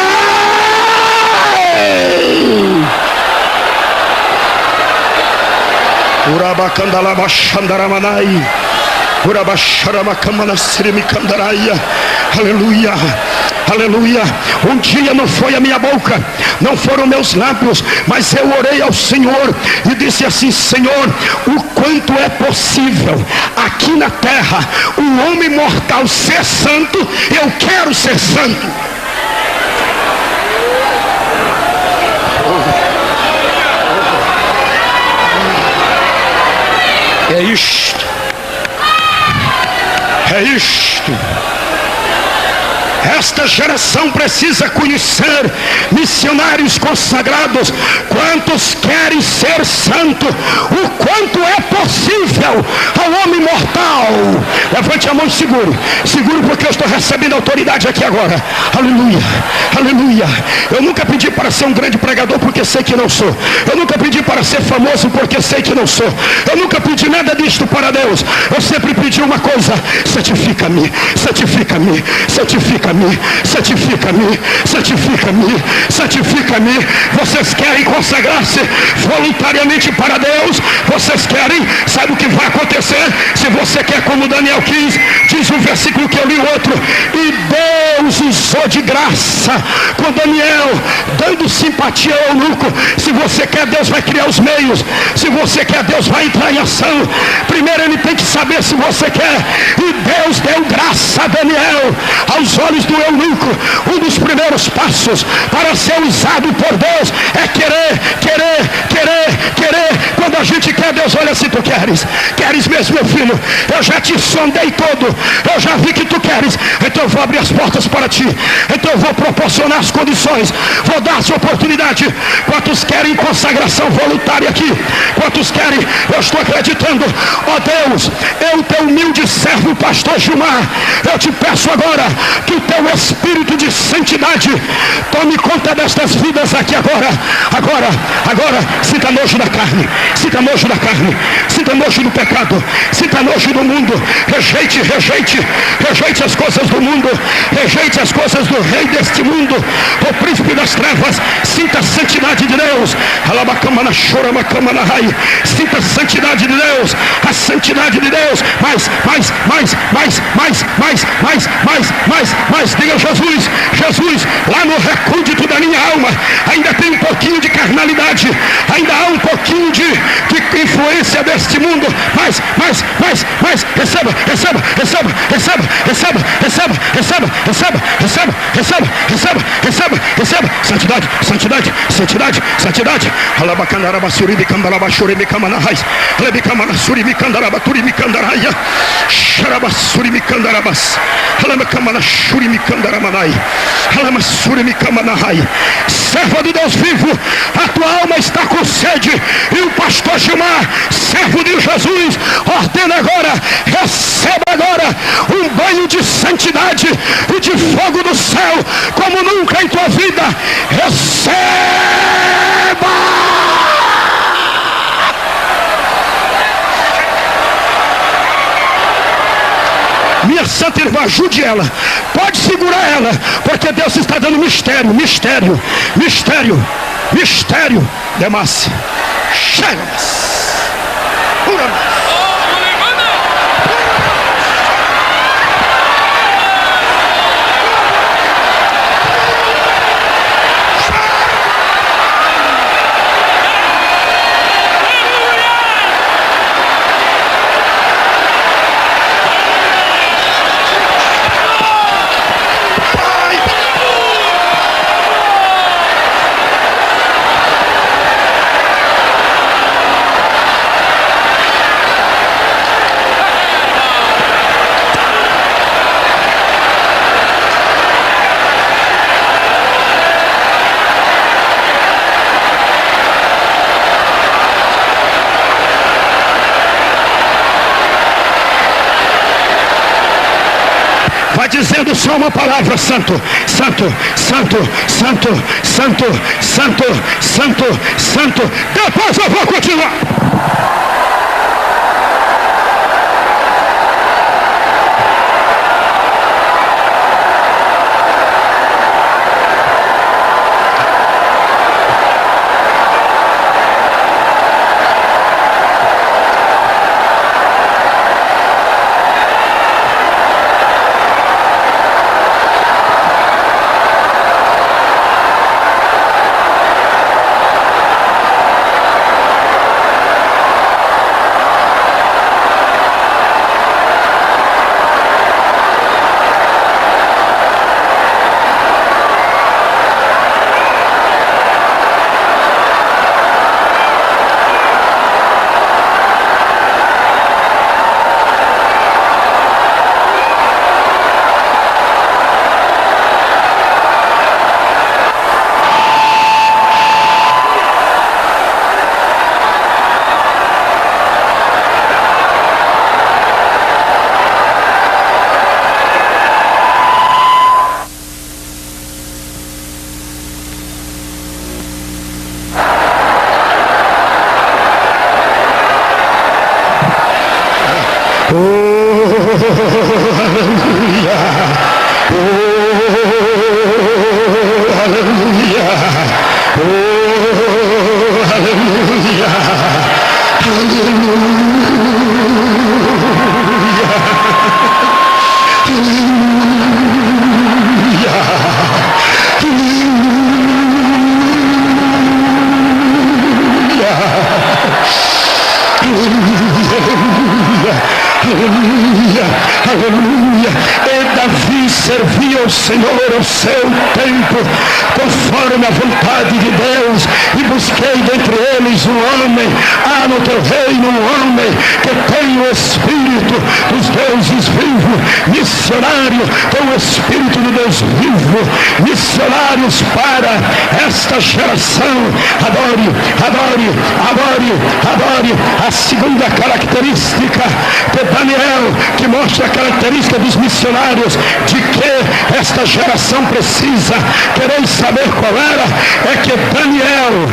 Aleluia, aleluia. Um dia não foi a minha boca, não foram meus lábios, mas eu orei ao Senhor e disse assim: Senhor, o quanto é possível aqui na terra um homem mortal ser santo, eu quero ser santo. É isto. É isto. Esta geração precisa conhecer missionários consagrados. Quantos querem ser santo? O quanto é possível ao homem mortal? Levante a mão seguro. Seguro, porque eu estou recebendo autoridade aqui agora. Aleluia, aleluia. Eu nunca pedi para ser um grande pregador, porque sei que não sou. Eu nunca pedi para ser famoso, porque sei que não sou. Eu nunca pedi nada disto para Deus. Eu sempre pedi uma coisa: santifica-me, santifica-me, santifica-me, santifica-me, santifica-me, santifica-me. Vocês querem consagrar-se voluntariamente para Deus? Vocês querem? Sabe o que vai acontecer? Se você quer, como Daniel quis, diz o versículo que eu li outro: e Deus usou de graça com Daniel, dando simpatia ao eunuco. Se você quer, Deus vai criar os meios. Se você quer, Deus vai entrar em ação. Primeiro ele tem que saber se você quer. E Deus deu graça a Daniel aos olhos do eunuco. Um dos primeiros passos para ser usado por Deus é querer, querer, querer, querer. Quando a gente quer, Deus olha assim: tu quer, queres. Queres mesmo, meu filho? Eu já te sondei todo. Eu já vi que tu queres. Então eu vou abrir as portas para ti. Então eu vou proporcionar as condições. Vou dar essa oportunidade. Quantos querem consagração voluntária aqui? Quantos querem? Eu estou acreditando. Ó Deus, eu, teu humilde servo, pastor Gilmar, eu te peço agora que o teu espírito de santidade tome conta destas vidas aqui agora. Agora, sinta nojo da carne. Sinta nojo da carne. Sinta nojo do pecado. Sinta nojo do mundo. Rejeite as coisas do mundo. Rejeite as coisas do rei deste mundo, o príncipe das trevas. Sinta a santidade de Deus. Sinta a santidade de Deus. A santidade de Deus. Mais. Diga Jesus, lá no recôndito da minha alma ainda tem um pouquinho de carnalidade, ainda há um pouquinho de influência deste mundo. Mais. Receba santidade. Alabacandarabasuri candarabashuri micamanahais, lebicamanasuri micandarabasuri micandaraia, xarabasuri micandarabas, alabacamanashuri micandaramanai, alamasuri micamanahai. Servo de Deus vivo, a tua alma está com sede, e o pastor Gilmar, servo de Jesus, ordena agora, receba agora um banho de santidade e de fogo do céu, como nunca em tua vida. Receba! Minha santa irmã, ajude ela. Pode segurar ela, porque Deus está dando mistério. Demas. Chega-mas. Pura-mas. Dizendo só uma palavra: santo. Depois eu vou continuar. Aleluia. E Davi servia ao Senhor ao seu tempo, conforme a vontade de Deus, e busquei dentre eles tens um homem, há no teu reino um homem que tem o Espírito dos deuses vivos, missionário com o Espírito de Deus vivo, missionários para esta geração. Adore, adore, adore, adore. A segunda característica de Daniel, que mostra a característica dos missionários, de que esta geração precisa. Quereis saber qual era? É que Daniel,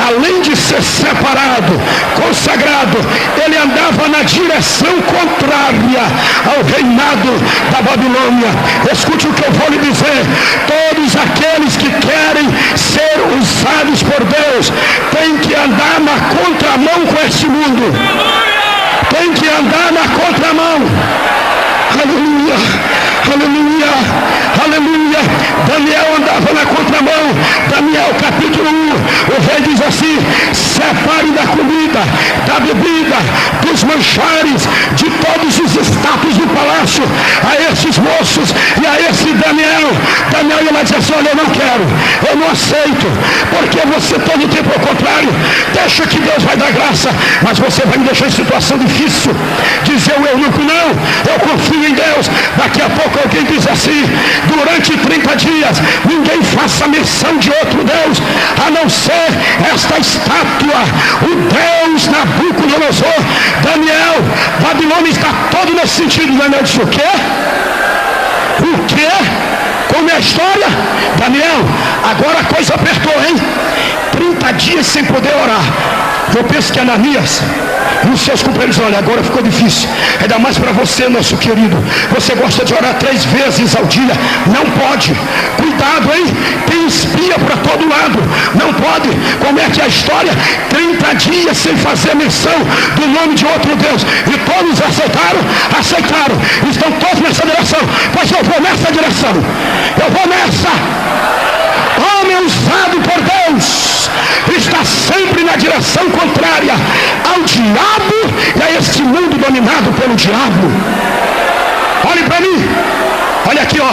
além de ser separado, consagrado, ele andava na direção contrária ao reinado da Babilônia. Escute o que eu vou lhe dizer: todos aqueles que querem ser usados por Deus têm que andar na contramão com este mundo, tem que andar na contramão. Aleluia, aleluia, aleluia. Daniel andava na contramão. Daniel capítulo 1, o rei diz assim: separe da comida, da bebida, dos manjares, de todos os status do palácio a esses moços e a esse Daniel. Daniel ia dizer assim: olha, eu não quero, eu não aceito, porque você todo o tempo ao contrário. Deixa que Deus vai dar graça, mas você vai me deixar em situação difícil. Dizer o eunuco: não, eu confio em Deus. Daqui a pouco alguém diz assim: durante 30 dias ninguém faça menção de outro Deus a não ser esta estátua, o Deus Nabucodonosor. Daniel, Babilônia está todo nesse sentido. Daniel disse: o quê? O quê? Como é a história? Daniel, agora a coisa apertou, hein? 30 dias sem poder orar. Eu penso que Ananias e os seus companheiros: olha, agora ficou difícil, ainda mais para você, nosso querido. Você gosta de orar 3 vezes ao dia, não pode. Cuidado, hein? Tem espia para todo lado, não pode. Como é que é a história? 30 dias sem fazer menção do nome de outro Deus, e todos aceitaram, estão todos nessa direção. Pois eu vou nessa direção, eu vou nessa. Homem usado por Deus está sempre na direção contrária ao diabo e a este mundo dominado pelo diabo. Olhe para mim, olha aqui, ó,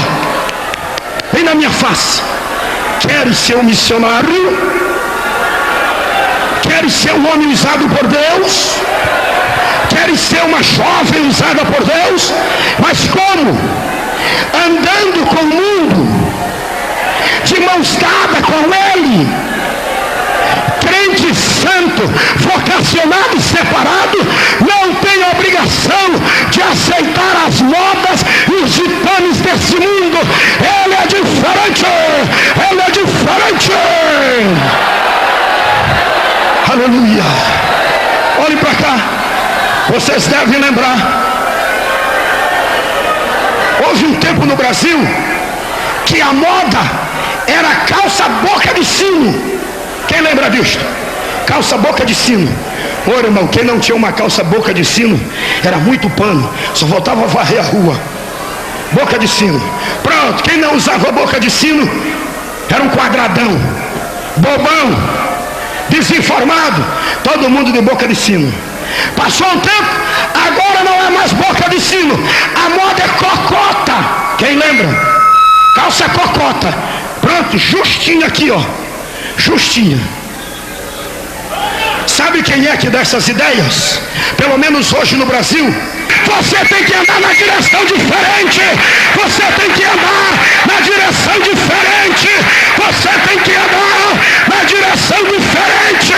bem na minha face. Queres ser um missionário? Queres ser um homem usado por Deus? Queres ser uma jovem usada por Deus? Mas como? Andando com o mundo, de mãos dadas com ele. Crente santo, vocacionado e separado, não tem a obrigação de aceitar as modas e os ditames desse mundo. Ele é diferente, ele é diferente. Aleluia. Olhe para cá, vocês devem lembrar, houve um tempo no Brasil que a moda era calça boca de sino. Quem lembra disto? Calça boca de sino. Ô irmão, quem não tinha uma calça boca de sino era muito pano, só voltava a varrer a rua. Boca de sino. Pronto, quem não usava boca de sino era um quadradão, bobão, desinformado. Todo mundo de boca de sino. Passou um tempo, agora não é mais boca de sino, a moda é cocota. Quem lembra? Calça cocota. Pronto, justinha aqui, ó, justinha. Sabe quem é que dá essas ideias? Pelo menos hoje no Brasil. Você tem que andar na direção diferente. Você tem que andar na direção diferente. Você tem que andar na direção diferente.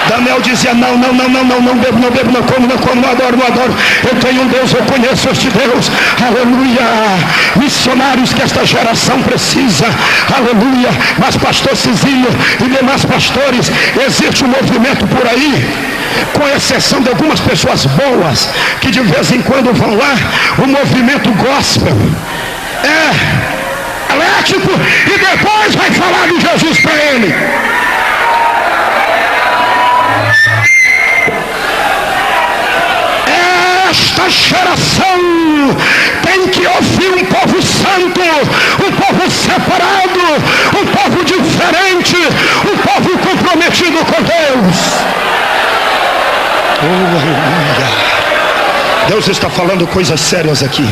Daniel dizia: não bebo, não como, não adoro. Eu tenho um Deus, eu conheço este Deus. Aleluia. Missionários que esta geração precisa. Aleluia. Mas pastor Cizinho e demais pastores, existe um movimento por aí, com exceção de algumas pessoas boas que de vez em quando vão lá, o movimento gospel. É elétrico e depois vai falar de Jesus para ele. Esta geração tem que ouvir um povo santo, um povo separado, um povo diferente, um povo comprometido com Deus. Oh, aleluia. Deus está falando coisas sérias aqui.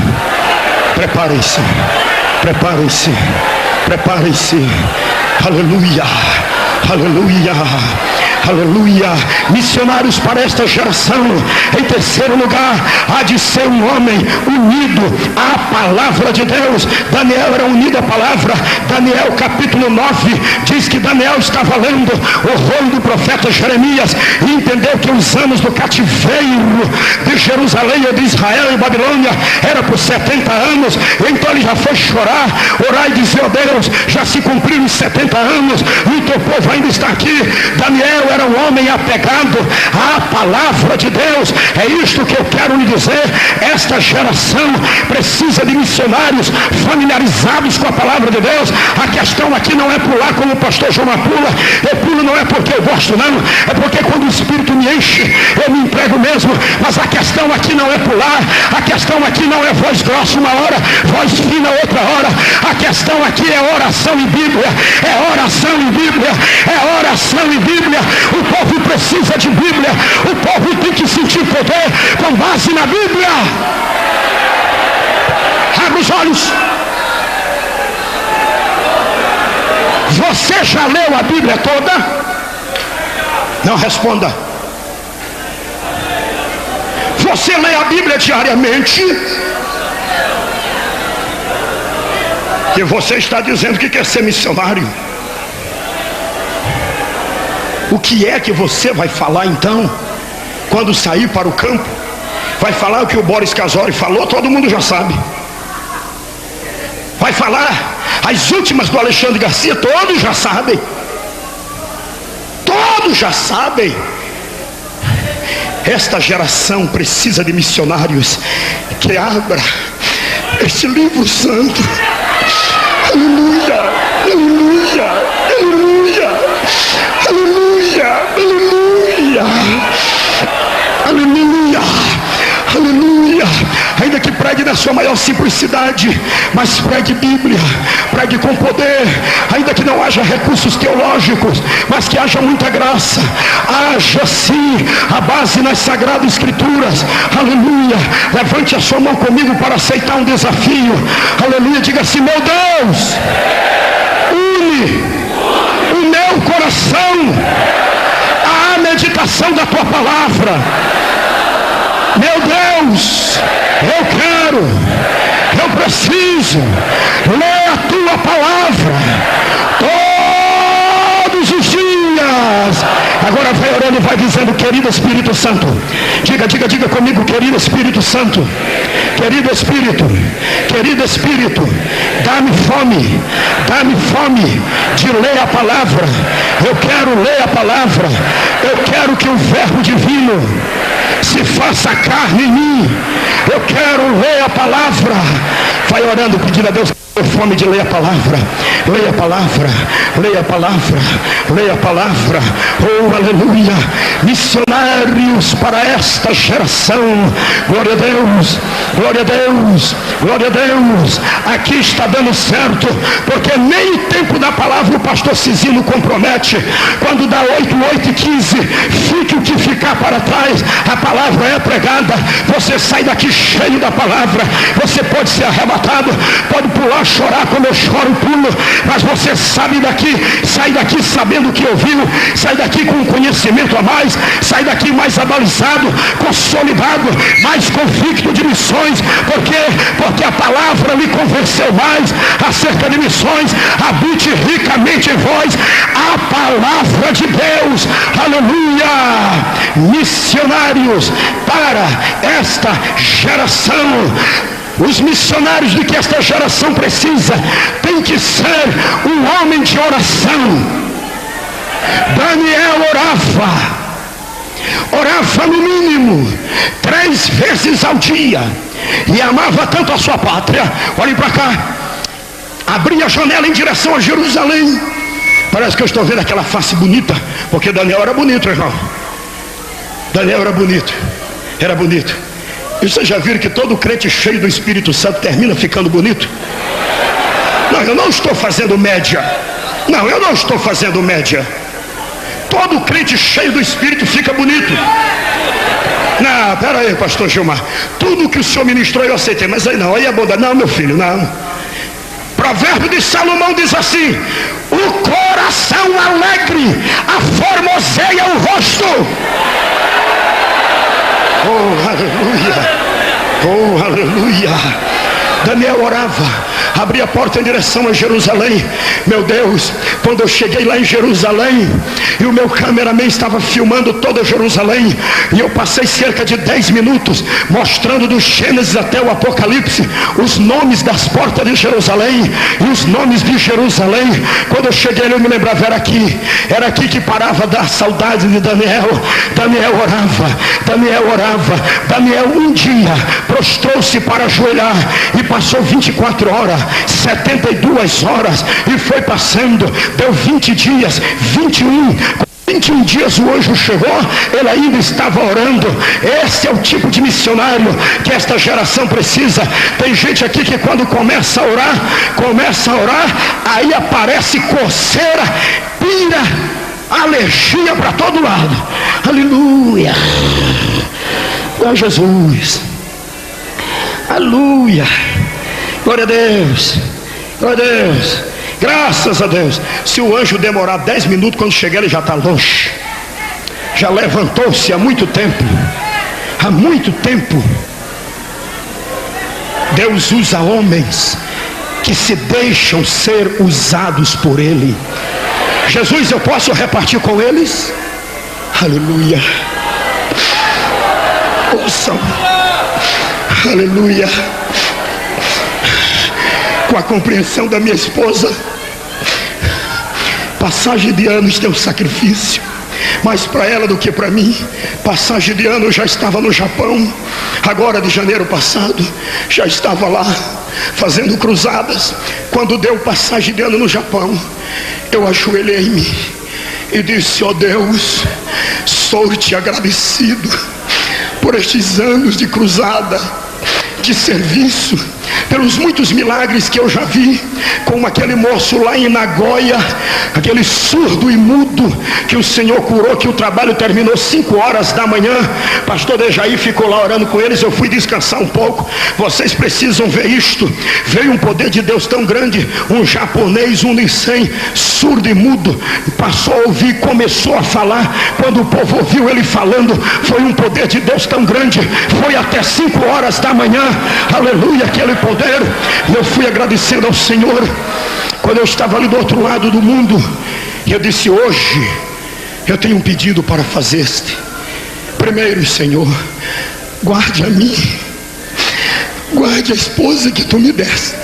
Preparem-se, preparem-se, preparem-se. Aleluia, aleluia, aleluia. Missionários para esta geração. Em terceiro lugar, há de ser um homem unido à palavra de Deus. Daniel era unido à palavra. Daniel capítulo 9 diz que Daniel estava lendo o rolo do profeta Jeremias e entendeu que os anos do cativeiro de Jerusalém ou de Israel e Babilônia era por 70 anos. Então ele já foi chorar, orar e dizer: ó Deus, já se cumpriram os 70 anos e o teu povo ainda está aqui. Daniel era um homem apegado à palavra de Deus. É isto que eu quero lhe dizer. Esta geração precisa de missionários familiarizados com a palavra de Deus. A questão aqui não é pular como o pastor João pula. Eu pulo não é porque eu gosto não, é porque quando o Espírito me enche, eu me entrego mesmo. Mas a questão aqui não é pular. A questão aqui não é voz grossa uma hora, voz fina outra hora. A questão aqui é oração e Bíblia. É oração e Bíblia. É oração e Bíblia. O povo precisa de Bíblia. O povo tem que sentir poder com base na Bíblia. Abre os olhos. Você já leu a Bíblia toda? Não responda. Você lê a Bíblia diariamente? E você está dizendo que quer ser missionário. O que é que você vai falar então? Quando sair para o campo? Vai falar o que o Boris Casori falou? Todo mundo já sabe. Vai falar as últimas do Alexandre Garcia? Todos já sabem. Todos já sabem. Esta geração precisa de missionários que abra este livro santo. Aleluia, aleluia, aleluia, aleluia, aleluia, aleluia, aleluia. Ainda que pregue na sua maior simplicidade, mas pregue Bíblia, pregue com poder. Ainda que não haja recursos teológicos, mas que haja muita graça. Haja sim a base nas Sagradas Escrituras. Aleluia. Levante a sua mão comigo para aceitar um desafio. Aleluia. Diga assim: meu Deus, une o meu coração à meditação da tua palavra. Meu Deus, eu preciso ler a tua palavra todos os dias. Agora vai orando e vai dizendo: querido Espírito Santo, diga comigo: querido Espírito Santo, querido Espírito, dá-me fome de ler a palavra. Eu quero ler a palavra. Eu quero que o verbo divino se faça carne em mim. Eu quero ler a palavra. Vai orando, pedindo a Deus fome de ler a palavra. Leia a palavra, leia a palavra, leia a palavra. Oh, aleluia. Missionários para esta geração. Glória a Deus, glória a Deus, glória a Deus. Aqui está dando certo, porque nem o tempo da palavra o pastor Cisino compromete. Quando dá 8:15, fique o que ficar para trás. A palavra é pregada. Você sai daqui cheio da palavra. Você pode ser arrebatado, pode pular, chorar como eu choro e pulo, mas você sai daqui sabendo o que ouviu, sai daqui com um conhecimento a mais, sai daqui mais abalizado, consolidado, mais convicto de missões. Por quê? Porque a palavra lhe convenceu mais acerca de missões. Habite ricamente em vós a palavra de Deus. Aleluia. Missionários para esta geração. Os missionários de que esta geração precisa tem que ser um homem de oração. Daniel orava no mínimo 3 vezes ao dia e amava tanto a sua pátria. Olhem para cá, abria a janela em direção a Jerusalém. Parece que eu estou vendo aquela face bonita, porque Daniel era bonito, irmão. Daniel era bonito, E vocês já viram que todo crente cheio do Espírito Santo termina ficando bonito? Não, eu não estou fazendo média. Todo crente cheio do Espírito fica bonito. Não, pera aí, pastor Gilmar. Tudo que o senhor ministrou eu aceitei, mas aí não, aí é bondade. Não, meu filho, não. Provérbio de Salomão diz assim: o coração alegre aformoseia o rosto. Oh, aleluia. Oh, aleluia. Daniel orava, abria a porta em direção a Jerusalém. Meu Deus, quando eu cheguei lá em Jerusalém, e o meu cameraman estava filmando toda Jerusalém, e eu passei cerca de 10 minutos mostrando do Gênesis até o Apocalipse os nomes das portas de Jerusalém e os nomes de Jerusalém. Quando eu cheguei eu me lembrava, era aqui que parava da saudade de Daniel. Daniel orava. Daniel um dia prostrou-se para ajoelhar e passou 24 horas, 72 horas, e foi passando, deu 20 dias, 21 dias o anjo chegou, ele ainda estava orando. Esse é o tipo de missionário que esta geração precisa. Tem gente aqui que quando começa a orar, aí aparece coceira, pira, alergia para todo lado. Aleluia, ó Jesus, aleluia, glória a Deus, glória a Deus, graças a Deus. Se o anjo demorar 10 minutos, quando chegar ele já está longe, já levantou-se há muito tempo. Deus usa homens que se deixam ser usados por Ele. Jesus, eu posso repartir com eles? Aleluia, ouçam, aleluia. Com a compreensão da minha esposa, passagem de anos deu sacrifício, mais para ela do que para mim. Passagem de ano eu já estava no Japão, agora de janeiro passado já estava lá fazendo cruzadas. Quando deu passagem de ano no Japão, eu ajoelhei-me e disse: ó Deus, sou-te agradecido por estes anos de cruzada, de serviço, pelos muitos milagres que eu já vi, como aquele moço lá em Nagoya, aquele surdo e mudo que o Senhor curou, que o trabalho terminou 5 horas da manhã. Pastor Dejaí ficou lá orando com eles, eu fui descansar um pouco. Vocês precisam ver isto. Veio um poder de Deus tão grande. Um japonês, um Nissen, surdo e mudo, passou a ouvir, começou a falar. Quando o povo ouviu ele falando, foi um poder de Deus tão grande, foi até 5 horas da manhã. Aleluia, aquele poder. Eu fui agradecendo ao Senhor. Quando eu estava ali do outro lado do mundo, eu disse: hoje eu tenho um pedido para fazer-te. Primeiro, Senhor, guarde a mim, guarde a esposa que tu me deste,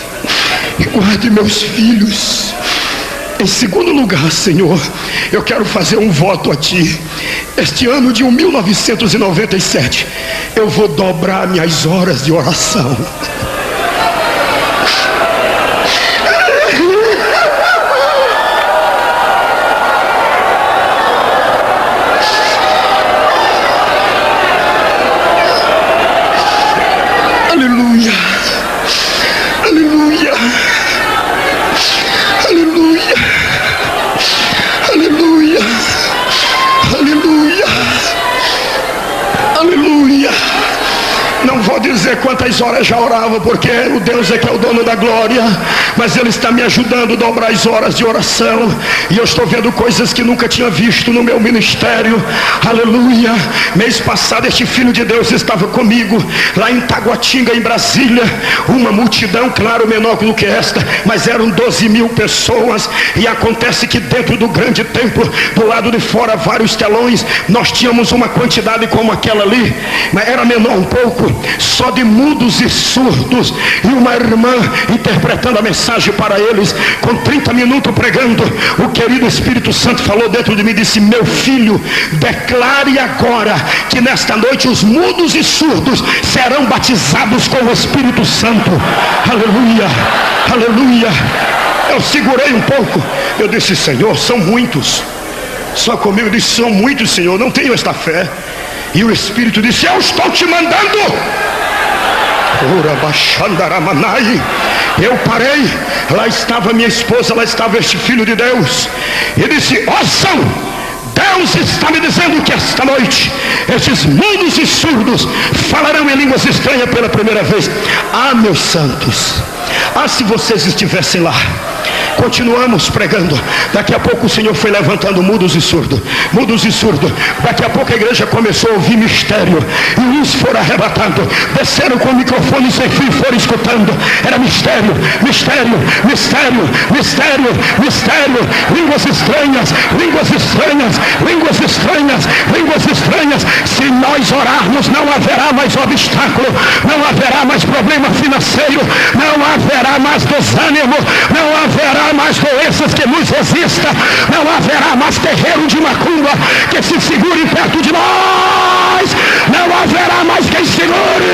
e guarde meus filhos. Em segundo lugar, Senhor, eu quero fazer um voto a ti. Este ano de 1997 eu vou dobrar minhas horas de oração. Aleluia, aleluia, aleluia, aleluia, aleluia, aleluia. Não vou dizer quantas horas já orava, porque o Deus é que é o dono da glória, mas Ele está me ajudando a dobrar as horas de oração, e eu estou vendo coisas que nunca tinha visto no meu ministério. Aleluia. Mês passado este filho de Deus estava comigo lá em Taguatinga, em Brasília, uma multidão, claro, menor do que esta, mas eram 12 mil pessoas, e acontece que dentro do grande templo, do lado de fora, vários telões, nós tínhamos uma quantidade como aquela ali, mas era menor um pouco, só de mudos e surdos, e uma irmã interpretando a mensagem para eles, com 30 minutos pregando. O querido Espírito Santo falou dentro de mim e disse: meu filho, declare agora que nesta noite os mudos e surdos serão batizados com o Espírito Santo. Aleluia, aleluia. Eu segurei um pouco, eu disse: Senhor, são muitos. Só comigo, eu disse: são muitos, Senhor, não tenho esta fé. E o Espírito disse: eu estou te mandando. Eu parei, lá estava minha esposa, lá estava este filho de Deus, e disse: ouçam, Deus está me dizendo que esta noite esses mudos e surdos falarão em línguas estranhas pela primeira vez. Ah, meus santos, se vocês estivessem lá. Continuamos pregando. Daqui a pouco o Senhor foi levantando mudos e surdos. Mudos e surdos. Daqui a pouco a igreja começou a ouvir mistério. E uns foram arrebatados. Desceram com o microfone sem fio e foram escutando. Era mistério, mistério, mistério, mistério, mistério. Línguas estranhas, línguas estranhas, línguas estranhas, línguas estranhas. Se nós orarmos, não haverá mais obstáculo. Não haverá mais problema financeiro. Não haverá mais desânimo. Não haverá mais doenças que nos resistam. Não haverá mais terreiro de macumba que se segure perto de nós. Não haverá mais quem segure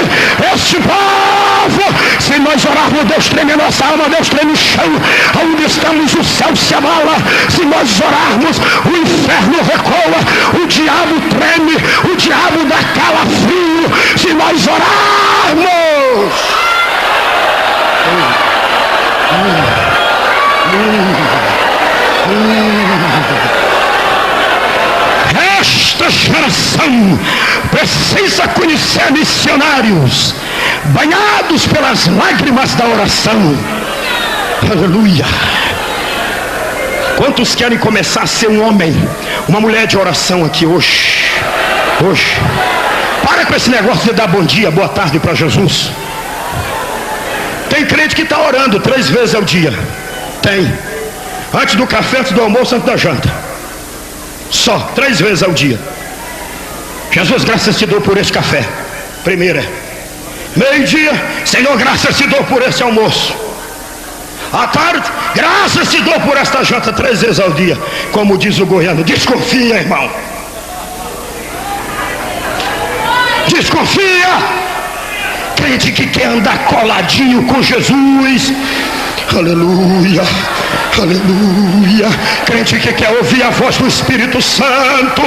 este povo. Se nós orarmos, Deus treme a nossa alma, Deus treme o chão. Onde estamos, o céu se abala. Se nós orarmos, o inferno recua, o diabo treme, o diabo dá calafrio. Se nós orarmos, esta geração precisa conhecer missionários banhados pelas lágrimas da oração. Aleluia. Quantos querem começar a ser um homem, uma mulher de oração aqui hoje? Hoje. Para com esse negócio de dar bom dia, boa tarde para Jesus. Tem crente que está orando 3 vezes ao dia. Tem. Antes do café, antes do almoço, antes da janta. Só 3 vezes ao dia. Jesus, graças te dou por este café. Primeira. Meio-dia, Senhor, graças te dou por este almoço. À tarde, graças te dou por esta janta. 3 vezes ao dia. Como diz o goiano, desconfia, irmão. Desconfia. Crente que quer andar coladinho com Jesus. Aleluia, aleluia. Crente que quer ouvir a voz do Espírito Santo.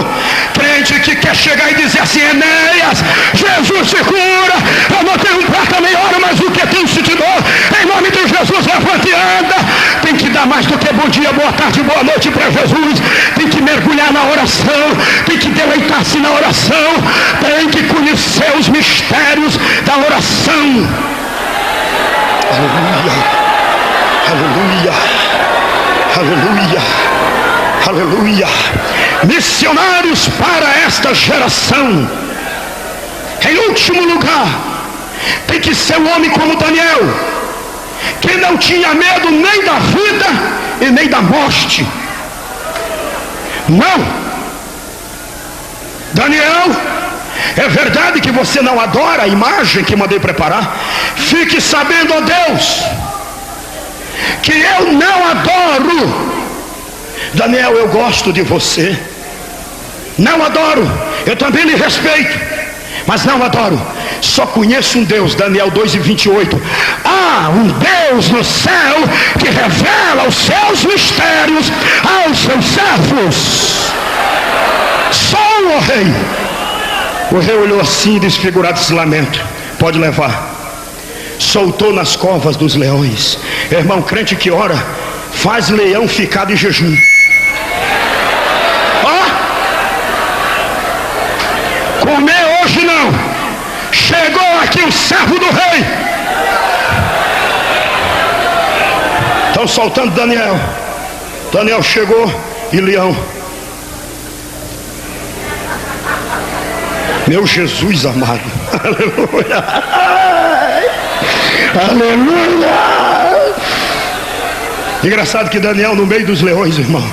Crente que quer chegar e dizer assim: Enéas, Jesus te cura. Eu não tenho prata nem ouro, mas o que tenho se te dou. Em nome de Jesus, levante e anda. Tem que dar mais do que bom dia, boa tarde, boa noite para Jesus. Tem que mergulhar na oração. Tem que deleitar-se na oração. Tem que conhecer os mistérios da oração. Aleluia. Aleluia, aleluia, aleluia. Missionários para esta geração. Em último lugar, tem que ser um homem como Daniel, que não tinha medo nem da vida e nem da morte. Não. Daniel, é verdade que você não adora a imagem que mandei preparar. Fique sabendo, ó Deus, que eu não adoro. Daniel, eu gosto de você. Não adoro. Eu também lhe respeito, mas não adoro. Só conheço um Deus. Daniel 2:28. Há um Deus no céu que revela os seus mistérios aos seus servos. Só o rei. O rei olhou assim, desfigurado, esse lamento. Pode levar. Soltou nas covas dos leões. Irmão, crente que ora faz leão ficar de jejum. Comer hoje não. Chegou aqui o servo do rei. Estão soltando Daniel. Daniel chegou e leão. Meu Jesus amado. Aleluia. Aleluia. Engraçado que Daniel, no meio dos leões, irmão,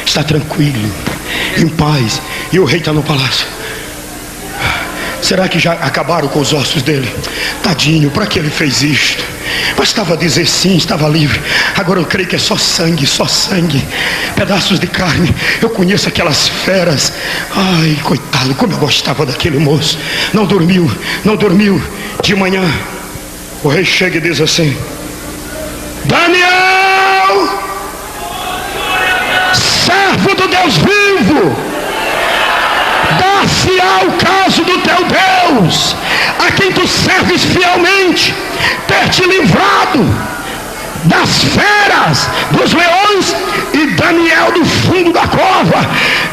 está tranquilo, em paz. E o rei está no palácio. Será que já acabaram com os ossos dele? Tadinho, para que ele fez isto? Bastava dizer sim, estava livre. Agora eu creio que é só sangue, pedaços de carne. Eu conheço aquelas feras. Ai, coitado, como eu gostava daquele moço. Não dormiu. De manhã o rei chega e diz assim: Daniel, servo do Deus vivo, dá-se-á o caso do teu Deus, a quem tu serves fielmente, ter te livrado das feras, dos leões, e Daniel do fundo da cova.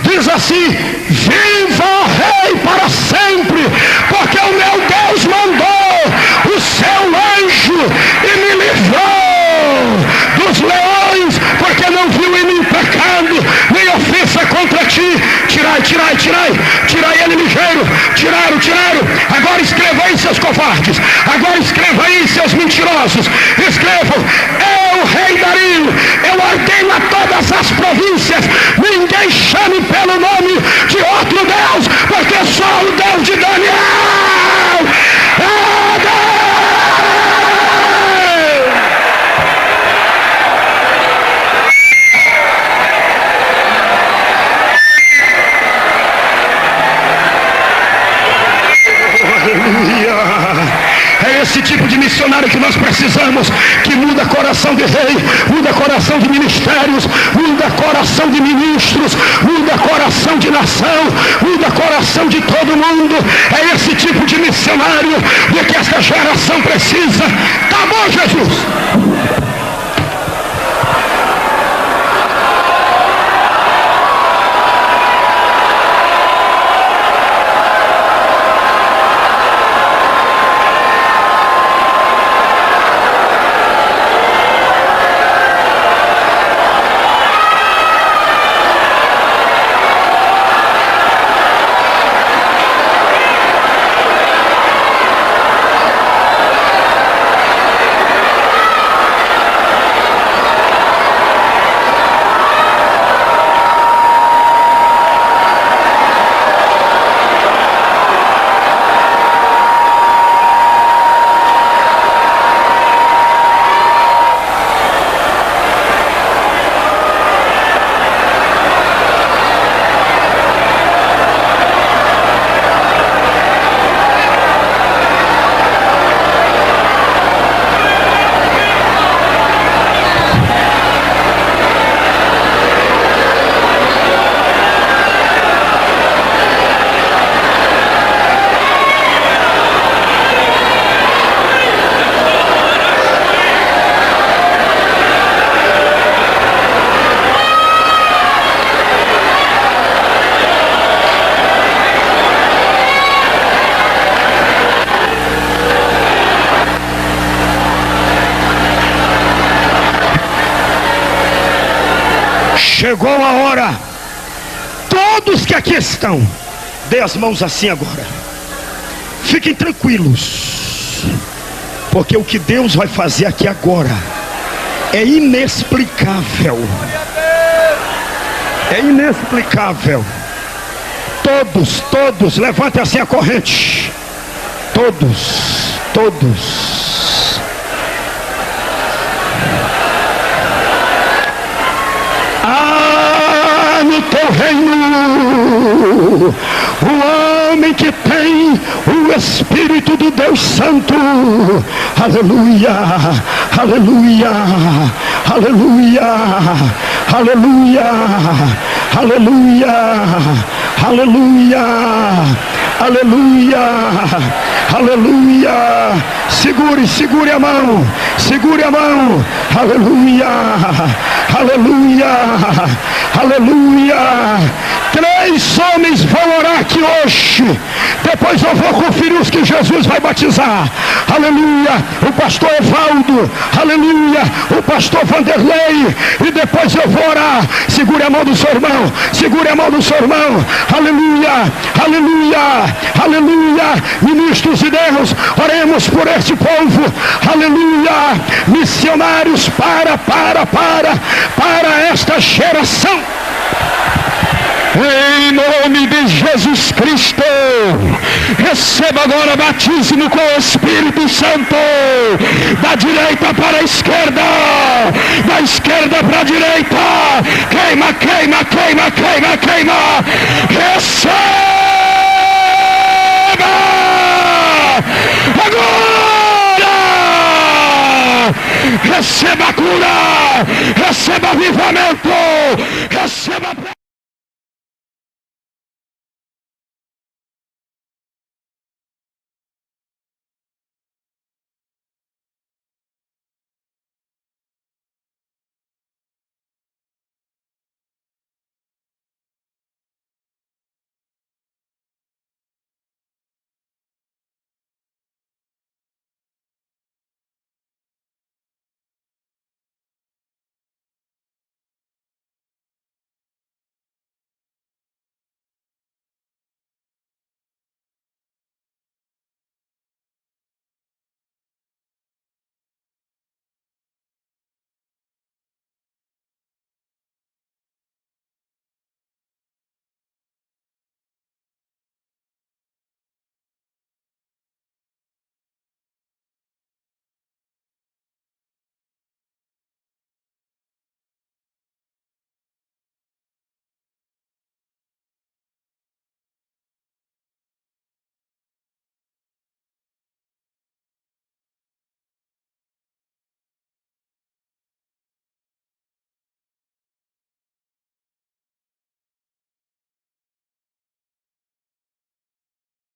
Diz assim: viva o Rei para sempre, porque o meu Deus mandou o seu anjo e me livrou dos leões, porque não viu em mim pecado, nem ofensa contra ti. Tirai ele ligeiro. Tiraram. Agora escreva aí, seus covardes. Agora escreva aí, seus mentirosos. Escrevam: eu, rei Dario, eu ordeno a todas as províncias: ninguém chame pelo nome de outro Deus, porque só o Deus de Daniel é Deus. É esse tipo de missionário que nós precisamos, que muda coração de rei, muda coração de ministérios, muda coração de ministros, muda coração de nação, muda coração de todo mundo. É esse tipo de missionário de que esta geração precisa. Tá bom, Jesus? Chegou a hora. Todos que aqui estão, dê as mãos assim agora. Fiquem tranquilos, porque o que Deus vai fazer aqui agora é inexplicável. É inexplicável. Todos, levantem assim a corrente. Todos. No teu reino, o homem que tem o Espírito do Deus Santo, aleluia, aleluia, aleluia, aleluia, aleluia, aleluia, aleluia, aleluia. Segure a mão, aleluia, aleluia, aleluia. 3 homens vão orar aqui hoje. Depois eu vou conferir os que Jesus vai batizar. Aleluia. O pastor Evaldo. Aleluia. O pastor Vanderlei. E depois eu vou orar. Segure a mão do seu irmão. Aleluia. Aleluia. Aleluia. Ministros de Deus, oremos por este povo. Aleluia. Missionários para esta geração. Em nome de Jesus Cristo, receba agora batismo com o Espírito Santo, da direita para a esquerda, da esquerda para a direita, queima, receba agora, receba cura, receba avivamento, receba